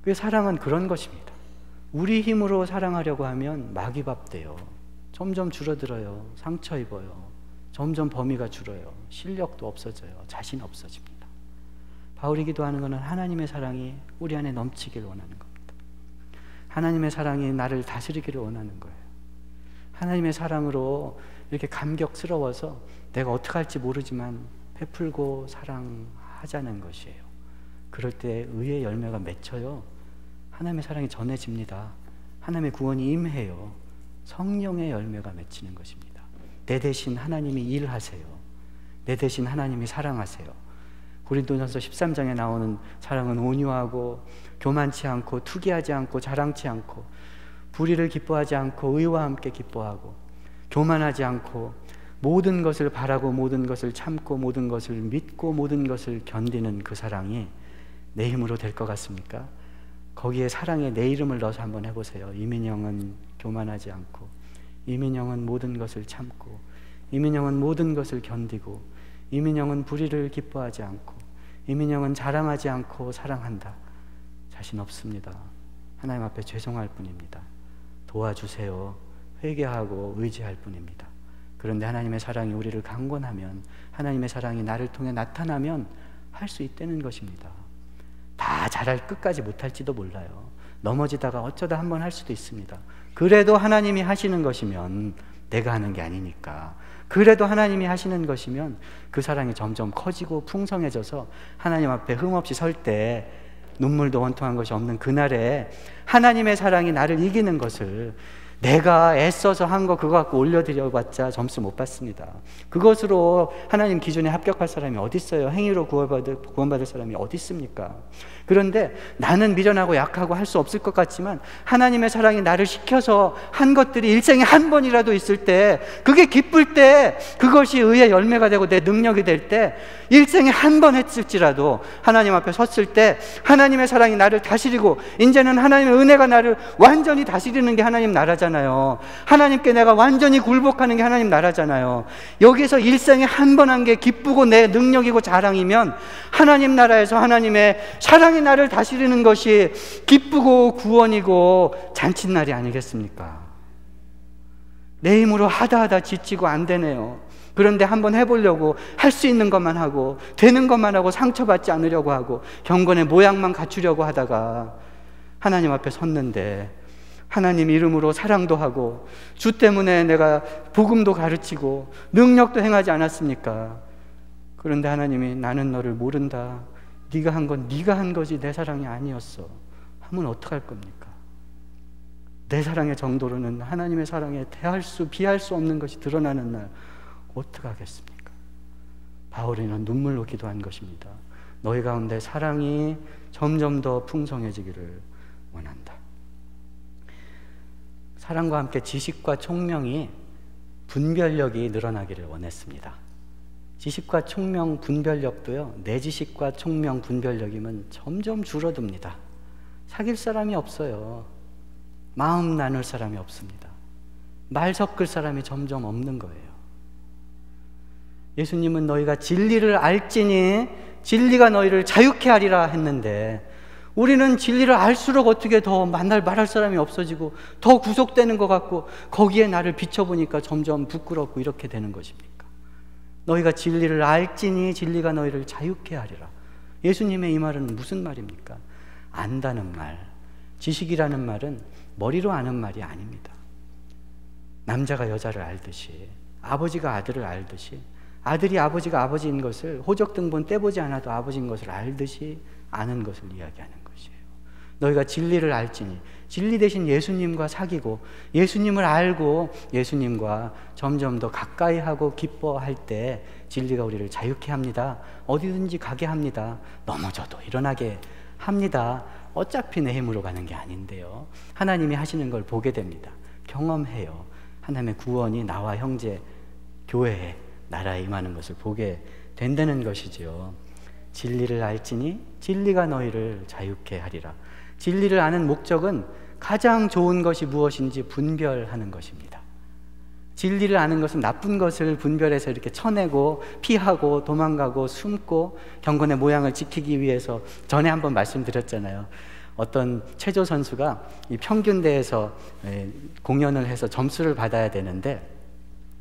그 사랑은 그런 것입니다. 우리 힘으로 사랑하려고 하면 마귀밥 돼요. 점점 줄어들어요. 상처 입어요. 점점 범위가 줄어요. 실력도 없어져요. 자신 없어집니다. 바울이 기도하는 것은 하나님의 사랑이 우리 안에 넘치길 원하는 겁니다. 하나님의 사랑이 나를 다스리기를 원하는 거예요. 하나님의 사랑으로 이렇게 감격스러워서 내가 어떻게 할지 모르지만 베풀고 사랑하자는 것이에요. 그럴 때 의의 열매가 맺혀요. 하나님의 사랑이 전해집니다. 하나님의 구원이 임해요. 성령의 열매가 맺히는 것입니다. 내 대신 하나님이 일하세요. 내 대신 하나님이 사랑하세요. 고린도전서 13장에 나오는 사랑은 온유하고 교만치 않고 투기하지 않고 자랑치 않고 불의를 기뻐하지 않고 의와 함께 기뻐하고 교만하지 않고 모든 것을 바라고 모든 것을 참고 모든 것을 믿고 모든 것을 견디는 그 사랑이 내 힘으로 될 것 같습니까? 거기에 사랑에 내 이름을 넣어서 한번 해보세요. 이민영은 교만하지 않고, 이민영은 모든 것을 참고, 이민영은 모든 것을 견디고, 이민영은 불의를 기뻐하지 않고, 이민영은 자랑하지 않고 사랑한다. 자신 없습니다. 하나님 앞에 죄송할 뿐입니다. 도와주세요. 회개하고 의지할 뿐입니다. 그런데 하나님의 사랑이 우리를 강권하면, 하나님의 사랑이 나를 통해 나타나면 할 수 있다는 것입니다. 다 잘할 끝까지 못할지도 몰라요. 넘어지다가 어쩌다 한번 할 수도 있습니다. 그래도 하나님이 하시는 것이면 내가 하는 게 아니니까, 그래도 하나님이 하시는 것이면 그 사랑이 점점 커지고 풍성해져서 하나님 앞에 흠없이 설 때 눈물도 원통한 것이 없는 그날에 하나님의 사랑이 나를 이기는 것을, 내가 애써서 한 거 그거 갖고 올려드려봤자 점수 못 받습니다. 그것으로 하나님 기준에 합격할 사람이 어디 있어요? 행위로 구원받을 사람이 어디 있습니까? 그런데 나는 미련하고 약하고 할 수 없을 것 같지만 하나님의 사랑이 나를 시켜서 한 것들이 일생에 한 번이라도 있을 때, 그게 기쁠 때, 그것이 의의 열매가 되고 내 능력이 될 때, 일생에 한 번 했을지라도 하나님 앞에 섰을 때 하나님의 사랑이 나를 다스리고, 이제는 하나님의 은혜가 나를 완전히 다스리는 게 하나님 나라잖아요. 하나님께 내가 완전히 굴복하는 게 하나님 나라잖아요. 여기서 일생에 한 번 한 게 기쁘고 내 능력이고 자랑이면, 하나님 나라에서 하나님의 사랑이 나를 다스리는 것이 기쁘고 구원이고 잔칫날이 아니겠습니까? 내 힘으로 하다 지치고 안 되네요. 그런데 한번 해보려고 할 수 있는 것만 하고 되는 것만 하고 상처받지 않으려고 하고 경건의 모양만 갖추려고 하다가 하나님 앞에 섰는데, 하나님 이름으로 사랑도 하고 주 때문에 내가 복음도 가르치고 능력도 행하지 않았습니까? 그런데 하나님이 나는 너를 모른다. 네가 한 건 네가 한 거지 내 사랑이 아니었어. 하면 어떡할 겁니까? 내 사랑의 정도로는 하나님의 사랑에 비할 수 없는 것이 드러나는 날 어떡하겠습니까? 바울이는 눈물로 기도한 것입니다. 너희 가운데 사랑이 점점 더 풍성해지기를 원한다. 사랑과 함께 지식과 총명이 분별력이 늘어나기를 원했습니다. 지식과 총명 분별력도요, 내 지식과 총명 분별력이면 점점 줄어듭니다. 사귈 사람이 없어요. 마음 나눌 사람이 없습니다. 말 섞을 사람이 점점 없는 거예요. 예수님은 너희가 진리를 알지니 진리가 너희를 자유케 하리라 했는데, 우리는 진리를 알수록 어떻게 더 말할 사람이 없어지고 더 구속되는 것 같고, 거기에 나를 비춰보니까 점점 부끄럽고 이렇게 되는 것입니까? 너희가 진리를 알지니 진리가 너희를 자유케 하리라. 예수님의 이 말은 무슨 말입니까? 안다는 말, 지식이라는 말은 머리로 아는 말이 아닙니다. 남자가 여자를 알듯이, 아버지가 아들을 알듯이, 아들이 아버지가 아버지인 것을 호적등본 떼보지 않아도 아버지인 것을 알듯이 아는 것을 이야기하는 것이에요. 너희가 진리를 알지니, 진리 대신 예수님과 사귀고 예수님을 알고 예수님과 점점 더 가까이 하고 기뻐할 때 진리가 우리를 자유케 합니다. 어디든지 가게 합니다. 넘어져도 일어나게 합니다. 어차피 내 힘으로 가는 게 아닌데요. 하나님이 하시는 걸 보게 됩니다. 경험해요. 하나님의 구원이 나와 형제, 교회에, 나라에 임하는 것을 보게 된다는 것이죠. 진리를 알지니 진리가 너희를 자유케 하리라. 진리를 아는 목적은 가장 좋은 것이 무엇인지 분별하는 것입니다. 진리를 아는 것은 나쁜 것을 분별해서 이렇게 쳐내고 피하고 도망가고 숨고 경건의 모양을 지키기 위해서, 전에 한번 말씀드렸잖아요. 어떤 체조 선수가 이 평균대에서 공연을 해서 점수를 받아야 되는데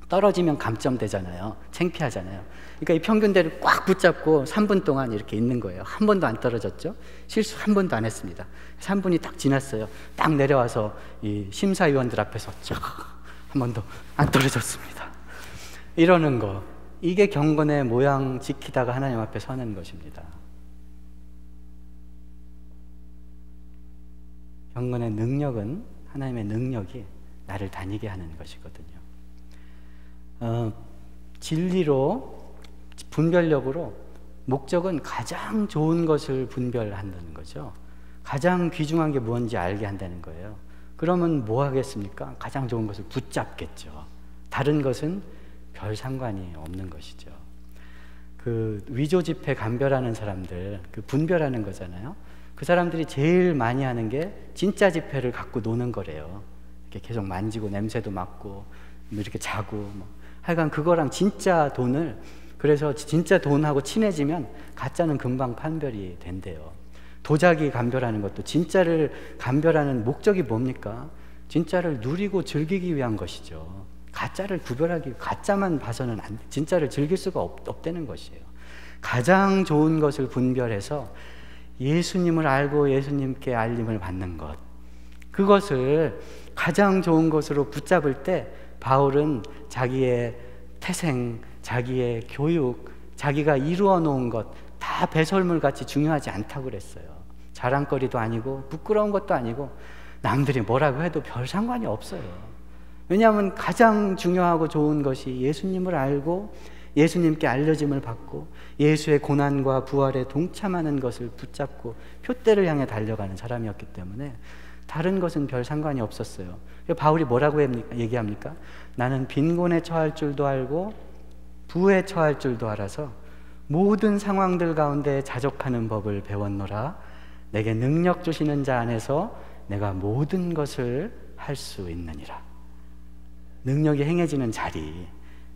떨어지면 감점되잖아요. 창피하잖아요. 그러니까 이 평균대를 꽉 붙잡고 3분 동안 이렇게 있는 거예요. 한 번도 안 떨어졌죠. 실수 한 번도 안 했습니다. 3분이 딱 지났어요. 딱 내려와서 이 심사위원들 앞에서 한 번도 안 떨어졌습니다. 이러는 거, 이게 경건의 모양 지키다가 하나님 앞에 서는 것입니다. 경건의 능력은, 하나님의 능력이 나를 다니게 하는 것이거든요. 진리로, 분별력으로 목적은 가장 좋은 것을 분별한다는 거죠. 가장 귀중한 게 뭔지 알게 한다는 거예요. 그러면 뭐 하겠습니까? 가장 좋은 것을 붙잡겠죠. 다른 것은 별 상관이 없는 것이죠. 그 위조 지폐 감별하는 사람들, 그 분별하는 거잖아요. 그 사람들이 제일 많이 하는 게 진짜 지폐를 갖고 노는 거래요. 이렇게 계속 만지고 냄새도 맡고 뭐 이렇게 자고 하여간 그거랑 진짜 돈을, 그래서 진짜 돈하고 친해지면 가짜는 금방 판별이 된대요. 도자기 감별하는 것도 진짜를 감별하는 목적이 뭡니까? 진짜를 누리고 즐기기 위한 것이죠. 가짜를 구별하기, 가짜만 봐서는 진짜를 즐길 수가 없다는 것이에요. 가장 좋은 것을 분별해서 예수님을 알고 예수님께 알림을 받는 것, 그것을 가장 좋은 것으로 붙잡을 때 바울은 자기의 태생, 자기의 교육, 자기가 이루어 놓은 것 다 배설물같이 중요하지 않다고 그랬어요. 자랑거리도 아니고 부끄러운 것도 아니고 남들이 뭐라고 해도 별 상관이 없어요. 왜냐하면 가장 중요하고 좋은 것이 예수님을 알고 예수님께 알려짐을 받고 예수의 고난과 부활에 동참하는 것을 붙잡고 표대를 향해 달려가는 사람이었기 때문에 다른 것은 별 상관이 없었어요. 바울이 뭐라고 얘기합니까? 나는 빈곤에 처할 줄도 알고 부에 처할 줄도 알아서 모든 상황들 가운데 자족하는 법을 배웠노라. 내게 능력 주시는 자 안에서 내가 모든 것을 할 수 있느니라. 능력이 행해지는 자리,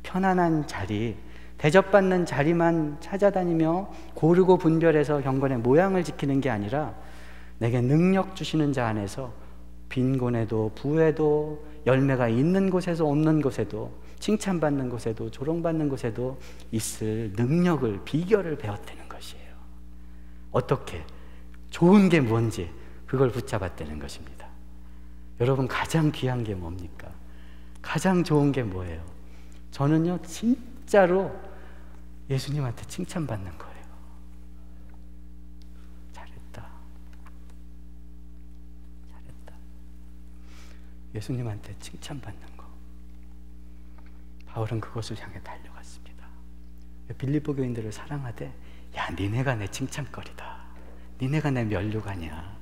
편안한 자리, 대접받는 자리만 찾아다니며 고르고 분별해서 경건의 모양을 지키는 게 아니라 내게 능력 주시는 자 안에서 빈곤에도 부에도 열매가 있는 곳에서 없는 곳에도 칭찬받는 곳에도 조롱받는 곳에도 있을 능력을, 비결을 배웠다는 것이에요. 어떻게? 좋은 게 뭔지 그걸 붙잡았다는 것입니다. 여러분, 가장 귀한 게 뭡니까? 가장 좋은 게 뭐예요? 저는요, 진짜로 예수님한테 칭찬받는 거예요. 잘했다. 예수님한테 칭찬받는 거. 바울은 그것을 향해 달려갔습니다. 빌립보 교인들을 사랑하되, 야, 니네가 내 칭찬거리다. 니네가 내 면류관이야.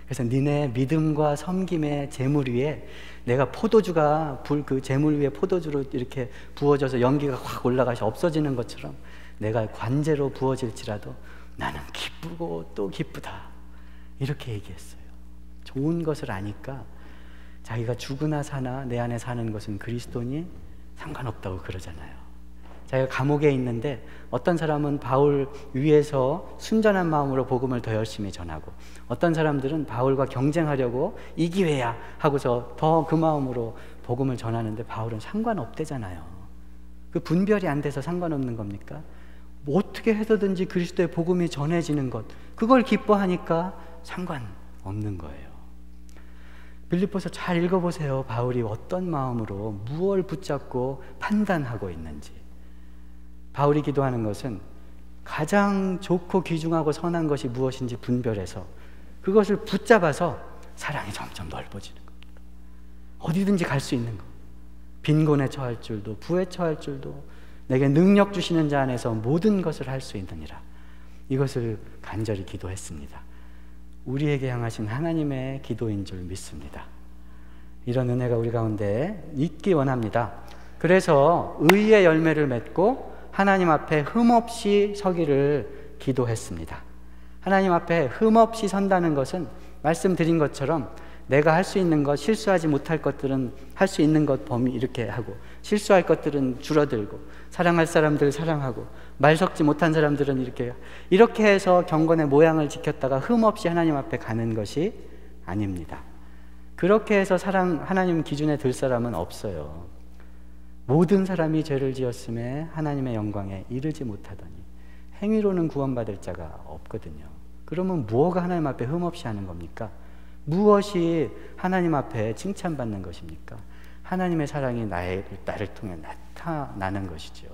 그래서 니네 믿음과 섬김의 제물 위에 내가 포도주가 그 제물 위에 포도주로 이렇게 부어져서 연기가 확 올라가서 없어지는 것처럼 내가 관제로 부어질지라도 나는 기쁘고 또 기쁘다. 이렇게 얘기했어요. 좋은 것을 아니까 자기가 죽으나 사나 내 안에 사는 것은 그리스도니 상관없다고 그러잖아요. 자기가 감옥에 있는데 어떤 사람은 바울 위에서 순전한 마음으로 복음을 더 열심히 전하고, 어떤 사람들은 바울과 경쟁하려고 이 기회야 하고서 더 그 마음으로 복음을 전하는데 바울은 상관없대잖아요. 그 분별이 안 돼서 상관없는 겁니까? 뭐 어떻게 해서든지 그리스도의 복음이 전해지는 것, 그걸 기뻐하니까 상관없는 거예요. 빌립보서 잘 읽어보세요. 바울이 어떤 마음으로 무엇을 붙잡고 판단하고 있는지. 바울이 기도하는 것은 가장 좋고 귀중하고 선한 것이 무엇인지 분별해서 그것을 붙잡아서 사랑이 점점 넓어지는 겁니다. 어디든지 갈 수 있는 것. 빈곤에 처할 줄도 부에 처할 줄도 내게 능력 주시는 자 안에서 모든 것을 할 수 있느니라. 이것을 간절히 기도했습니다. 우리에게 향하신 하나님의 기도인 줄 믿습니다. 이런 은혜가 우리 가운데 있기 원합니다. 그래서 의의 열매를 맺고 하나님 앞에 흠없이 서기를 기도했습니다. 하나님 앞에 흠없이 선다는 것은 말씀드린 것처럼 내가 할 수 있는 것, 실수하지 못할 것들은 할 수 있는 것 범위 이렇게 하고, 실수할 것들은 줄어들고, 사랑할 사람들 사랑하고, 말 섞지 못한 사람들은 이렇게 해서 경건의 모양을 지켰다가 흠없이 하나님 앞에 가는 것이 아닙니다. 그렇게 해서 하나님 기준에 들 사람은 없어요. 모든 사람이 죄를 지었음에 하나님의 영광에 이르지 못하더니 행위로는 구원받을 자가 없거든요. 그러면 무엇가 하나님 앞에 흠없이 하는 겁니까? 무엇이 하나님 앞에 칭찬받는 것입니까? 하나님의 사랑이 나를 통해 나타나는 것이죠.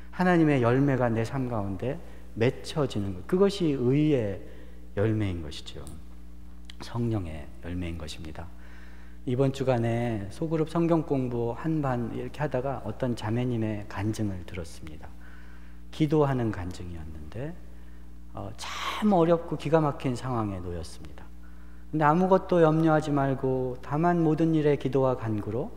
하나님의 열매가 내 삶 가운데 맺혀지는 것, 그것이 의의 열매인 것이죠. 성령의 열매인 것입니다. 이번 주간에 소그룹 성경 공부 한 반 이렇게 하다가 어떤 자매님의 간증을 들었습니다. 기도하는 간증이었는데 참 어렵고 기가 막힌 상황에 놓였습니다. 근데 아무것도 염려하지 말고 다만 모든 일에 기도와 간구로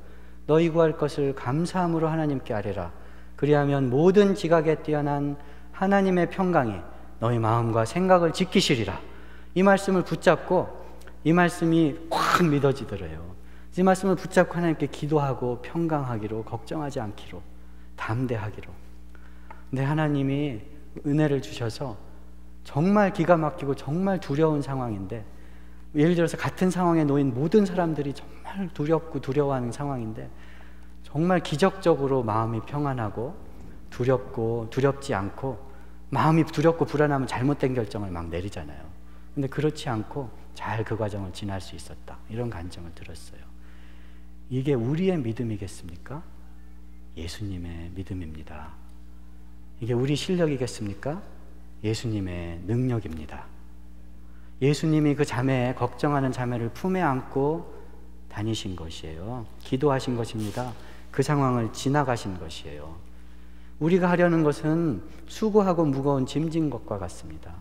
너희 구할 것을 감사함으로 하나님께 아뢰라. 그리하면 모든 지각에 뛰어난 하나님의 평강이 너희 마음과 생각을 지키시리라. 이 말씀을 붙잡고, 이 말씀이 확 믿어지더래요. 이 말씀을 붙잡고 하나님께 기도하고 평강하기로, 걱정하지 않기로, 담대하기로. 근데 하나님이 은혜를 주셔서 정말 기가 막히고 정말 두려운 상황인데, 예를 들어서 같은 상황에 놓인 모든 사람들이 정말 두렵고 두려워하는 상황인데 정말 기적적으로 마음이 평안하고 두렵지 않고, 마음이 두렵고 불안하면 잘못된 결정을 막 내리잖아요. 근데 그렇지 않고 잘 그 과정을 지날 수 있었다. 이런 간증을 들었어요. 이게 우리의 믿음이겠습니까? 예수님의 믿음입니다. 이게 우리 실력이겠습니까? 예수님의 능력입니다. 예수님이 그 자매, 걱정하는 자매를 품에 안고 다니신 것이에요. 기도하신 것입니다. 그 상황을 지나가신 것이에요. 우리가 하려는 것은 수고하고 무거운 짐진 것과 같습니다.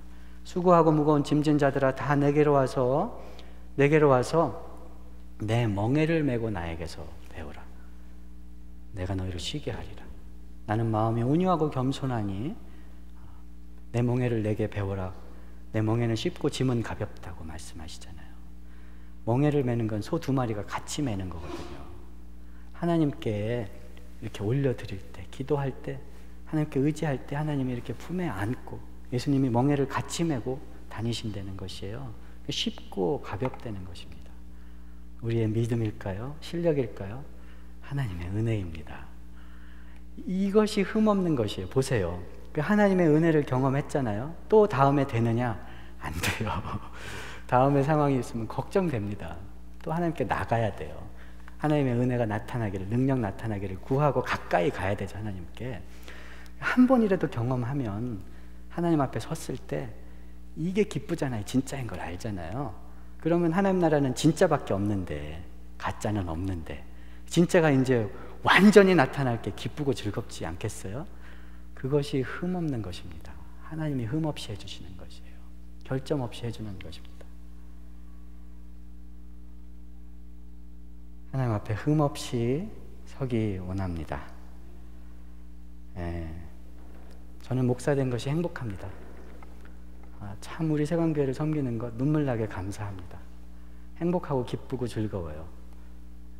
수고하고 무거운 짐진 자들아 다 내게로 와서 내 멍에를 메고 나에게서 배우라. 내가 너희를 쉬게 하리라. 나는 마음이 온유하고 겸손하니 내 멍에를 내게 배워라. 내 멍에는 쉽고 짐은 가볍다고 말씀하시잖아요. 멍에를 메는 건 소 2마리가 같이 메는 거거든요. 하나님께 이렇게 올려드릴 때, 기도할 때, 하나님께 의지할 때 하나님이 이렇게 품에 안고 예수님이 멍에를 같이 메고 다니신다는 것이에요. 쉽고 가볍다는 것입니다. 우리의 믿음일까요? 실력일까요? 하나님의 은혜입니다. 이것이 흠없는 것이에요. 보세요. 하나님의 은혜를 경험했잖아요. 또 다음에 되느냐? 안 돼요. 다음에 상황이 있으면 걱정됩니다. 또 하나님께 나가야 돼요. 하나님의 은혜가 나타나기를, 능력 나타나기를 구하고 가까이 가야 되죠. 하나님께. 한 번이라도 경험하면 하나님 앞에 섰을 때 이게 기쁘잖아요. 진짜인 걸 알잖아요. 그러면 하나님 나라는 진짜밖에 없는데, 가짜는 없는데, 진짜가 이제 완전히 나타날 게 기쁘고 즐겁지 않겠어요? 그것이 흠없는 것입니다. 하나님이 흠없이 해주시는 것이에요. 결점 없이 해주는 것입니다. 하나님 앞에 흠없이 서기 원합니다. 저는 목사 된 것이 행복합니다. 참 우리 세관교회를 섬기는 것 눈물나게 감사합니다. 행복하고 기쁘고 즐거워요.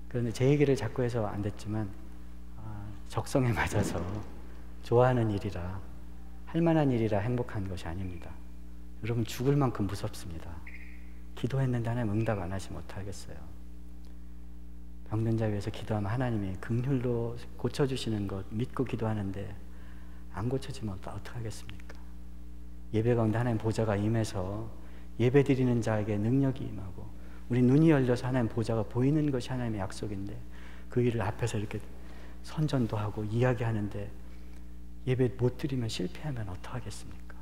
그런데 제 얘기를 자꾸 해서 안 됐지만 적성에 맞아서 좋아하는 일이라, 할 만한 일이라 행복한 것이 아닙니다. 여러분, 죽을 만큼 무섭습니다. 기도했는데 하나님 응답 안 하시면 어떡하겠어요? 병든 자 위해서 기도하면 하나님이 긍휼로 고쳐주시는 것 믿고 기도하는데 안 고쳐지면 어떡하겠습니까? 예배 가운데 하나님 보좌가 임해서 예배 드리는 자에게 능력이 임하고 우리 눈이 열려서 하나님 보좌가 보이는 것이 하나님의 약속인데, 그 일을 앞에서 이렇게 선전도 하고 이야기하는데 예배 못 드리면 실패하면 어떡하겠습니까?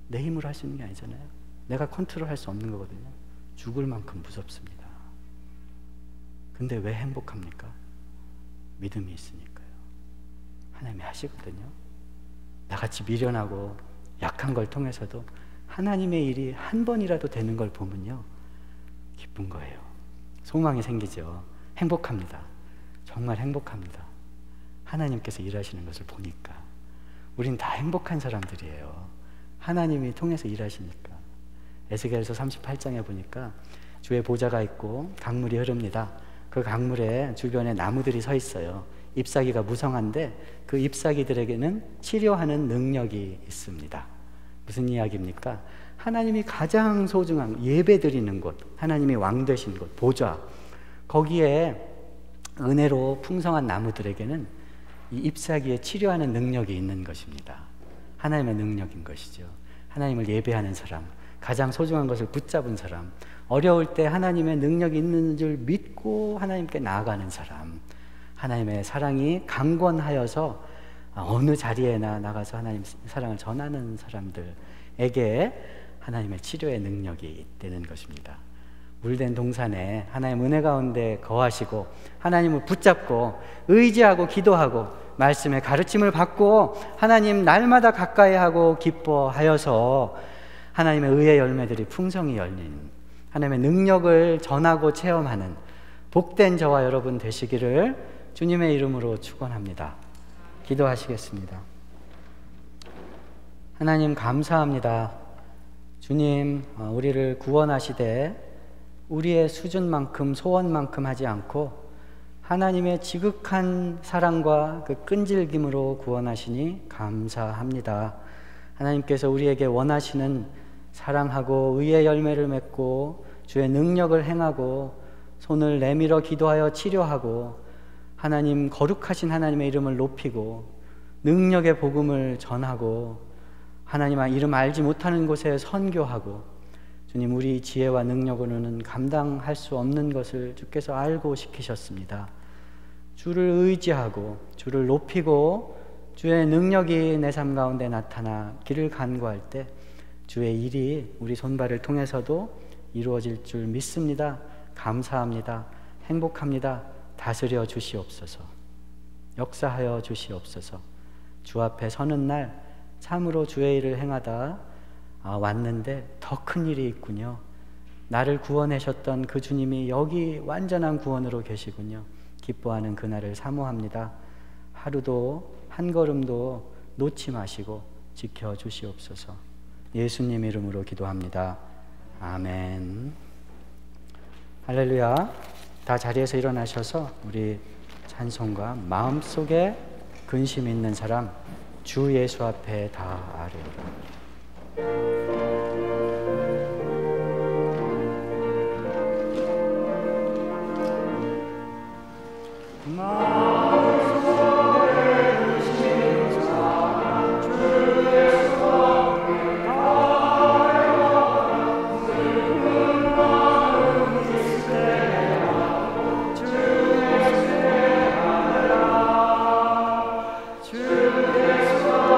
내 힘으로 할 수 있는 게 아니잖아요. 내가 컨트롤할 수 없는 거거든요. 죽을 만큼 무섭습니다. 근데 왜 행복합니까? 믿음이 있으니까요. 하나님이 하시거든요. 나같이 미련하고 약한 걸 통해서도 하나님의 일이 한 번이라도 되는 걸 보면요, 기쁜 거예요. 소망이 생기죠. 행복합니다. 정말 행복합니다. 하나님께서 일하시는 것을 보니까. 우린 다 행복한 사람들이에요. 하나님이 통해서 일하시니까. 에스겔서 38장에 보니까 주의 보좌가 있고 강물이 흐릅니다. 그 강물에 주변에 나무들이 서 있어요. 잎사귀가 무성한데 그 잎사귀들에게는 치료하는 능력이 있습니다. 무슨 이야기입니까? 하나님이 가장 소중한 예배 드리는 곳, 하나님이 왕 되신 곳, 보좌, 거기에 은혜로 풍성한 나무들에게는 이 잎사귀에 치료하는 능력이 있는 것입니다. 하나님의 능력인 것이죠. 하나님을 예배하는 사람, 가장 소중한 것을 붙잡은 사람, 어려울 때 하나님의 능력이 있는 줄 믿고 하나님께 나아가는 사람, 하나님의 사랑이 강권하여서 어느 자리에나 나가서 하나님 사랑을 전하는 사람들에게 하나님의 치료의 능력이 있다는 것입니다. 물된 동산에 하나님 은혜 가운데 거하시고 하나님을 붙잡고 의지하고 기도하고 말씀의 가르침을 받고 하나님 날마다 가까이 하고 기뻐하여서 하나님의 의의 열매들이 풍성히 열리는, 하나님의 능력을 전하고 체험하는 복된 저와 여러분 되시기를 주님의 이름으로 축원합니다. 기도하시겠습니다. 하나님 감사합니다. 주님, 우리를 구원하시되 우리의 수준만큼 소원만큼 하지 않고 하나님의 지극한 사랑과 그 끈질김으로 구원하시니 감사합니다. 하나님께서 우리에게 원하시는 사랑하고 의의 열매를 맺고 주의 능력을 행하고 손을 내밀어 기도하여 치료하고 하나님 거룩하신 하나님의 이름을 높이고 능력의 복음을 전하고 하나님의 이름 알지 못하는 곳에 선교하고, 주님, 우리 지혜와 능력으로는 감당할 수 없는 것을 주께서 알고 시키셨습니다. 주를 의지하고 주를 높이고 주의 능력이 내 삶 가운데 나타나 길을 간구할 때 주의 일이 우리 손발을 통해서도 이루어질 줄 믿습니다. 감사합니다. 행복합니다. 다스려 주시옵소서. 역사하여 주시옵소서. 주 앞에 서는 날 참으로 주의 일을 행하다 왔는데 더 큰 일이 있군요. 나를 구원하셨던 그 주님이 여기 완전한 구원으로 계시군요. 기뻐하는 그날을 사모합니다. 하루도 한 걸음도 놓지 마시고 지켜주시옵소서. 예수님 이름으로 기도합니다. 아멘. 할렐루야. 다 자리에서 일어나셔서 우리 찬송가 마음속에 근심 있는 사람 주 예수 앞에 다 아뢰라. 주 예수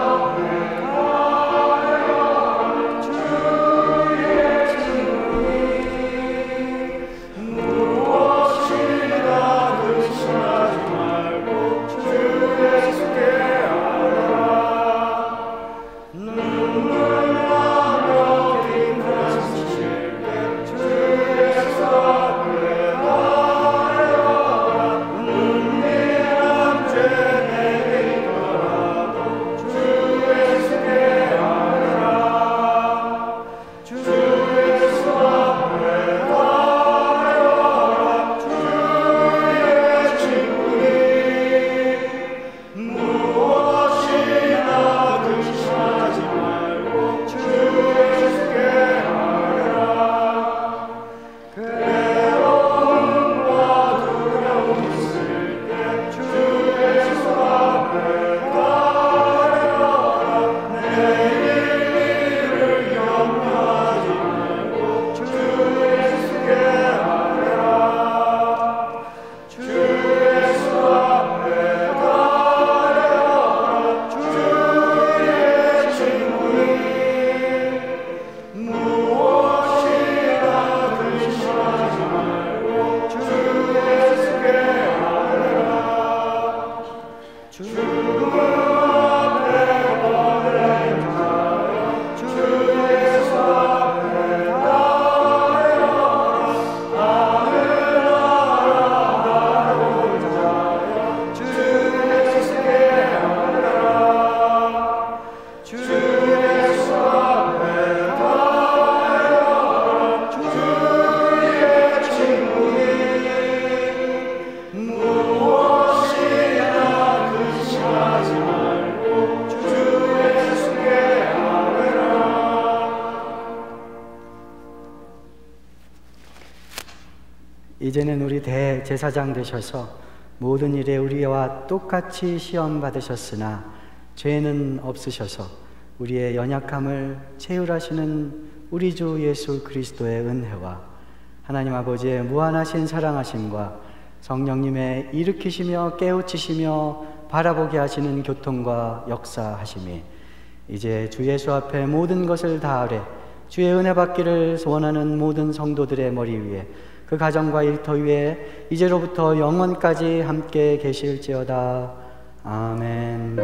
이제는 우리 대제사장 되셔서 모든 일에 우리와 똑같이 시험 받으셨으나 죄는 없으셔서 우리의 연약함을 채울하시는 우리 주 예수 그리스도의 은혜와 하나님 아버지의 무한하신 사랑하심과 성령님의 일으키시며 깨우치시며 바라보게 하시는 교통과 역사하심이 이제 주 예수 앞에 모든 것을 다하되 주의 은혜 받기를 원하는 모든 성도들의 머리 위에 그 가정과 일터 위에 이제로부터 영원까지 함께 계실지어다. 아멘.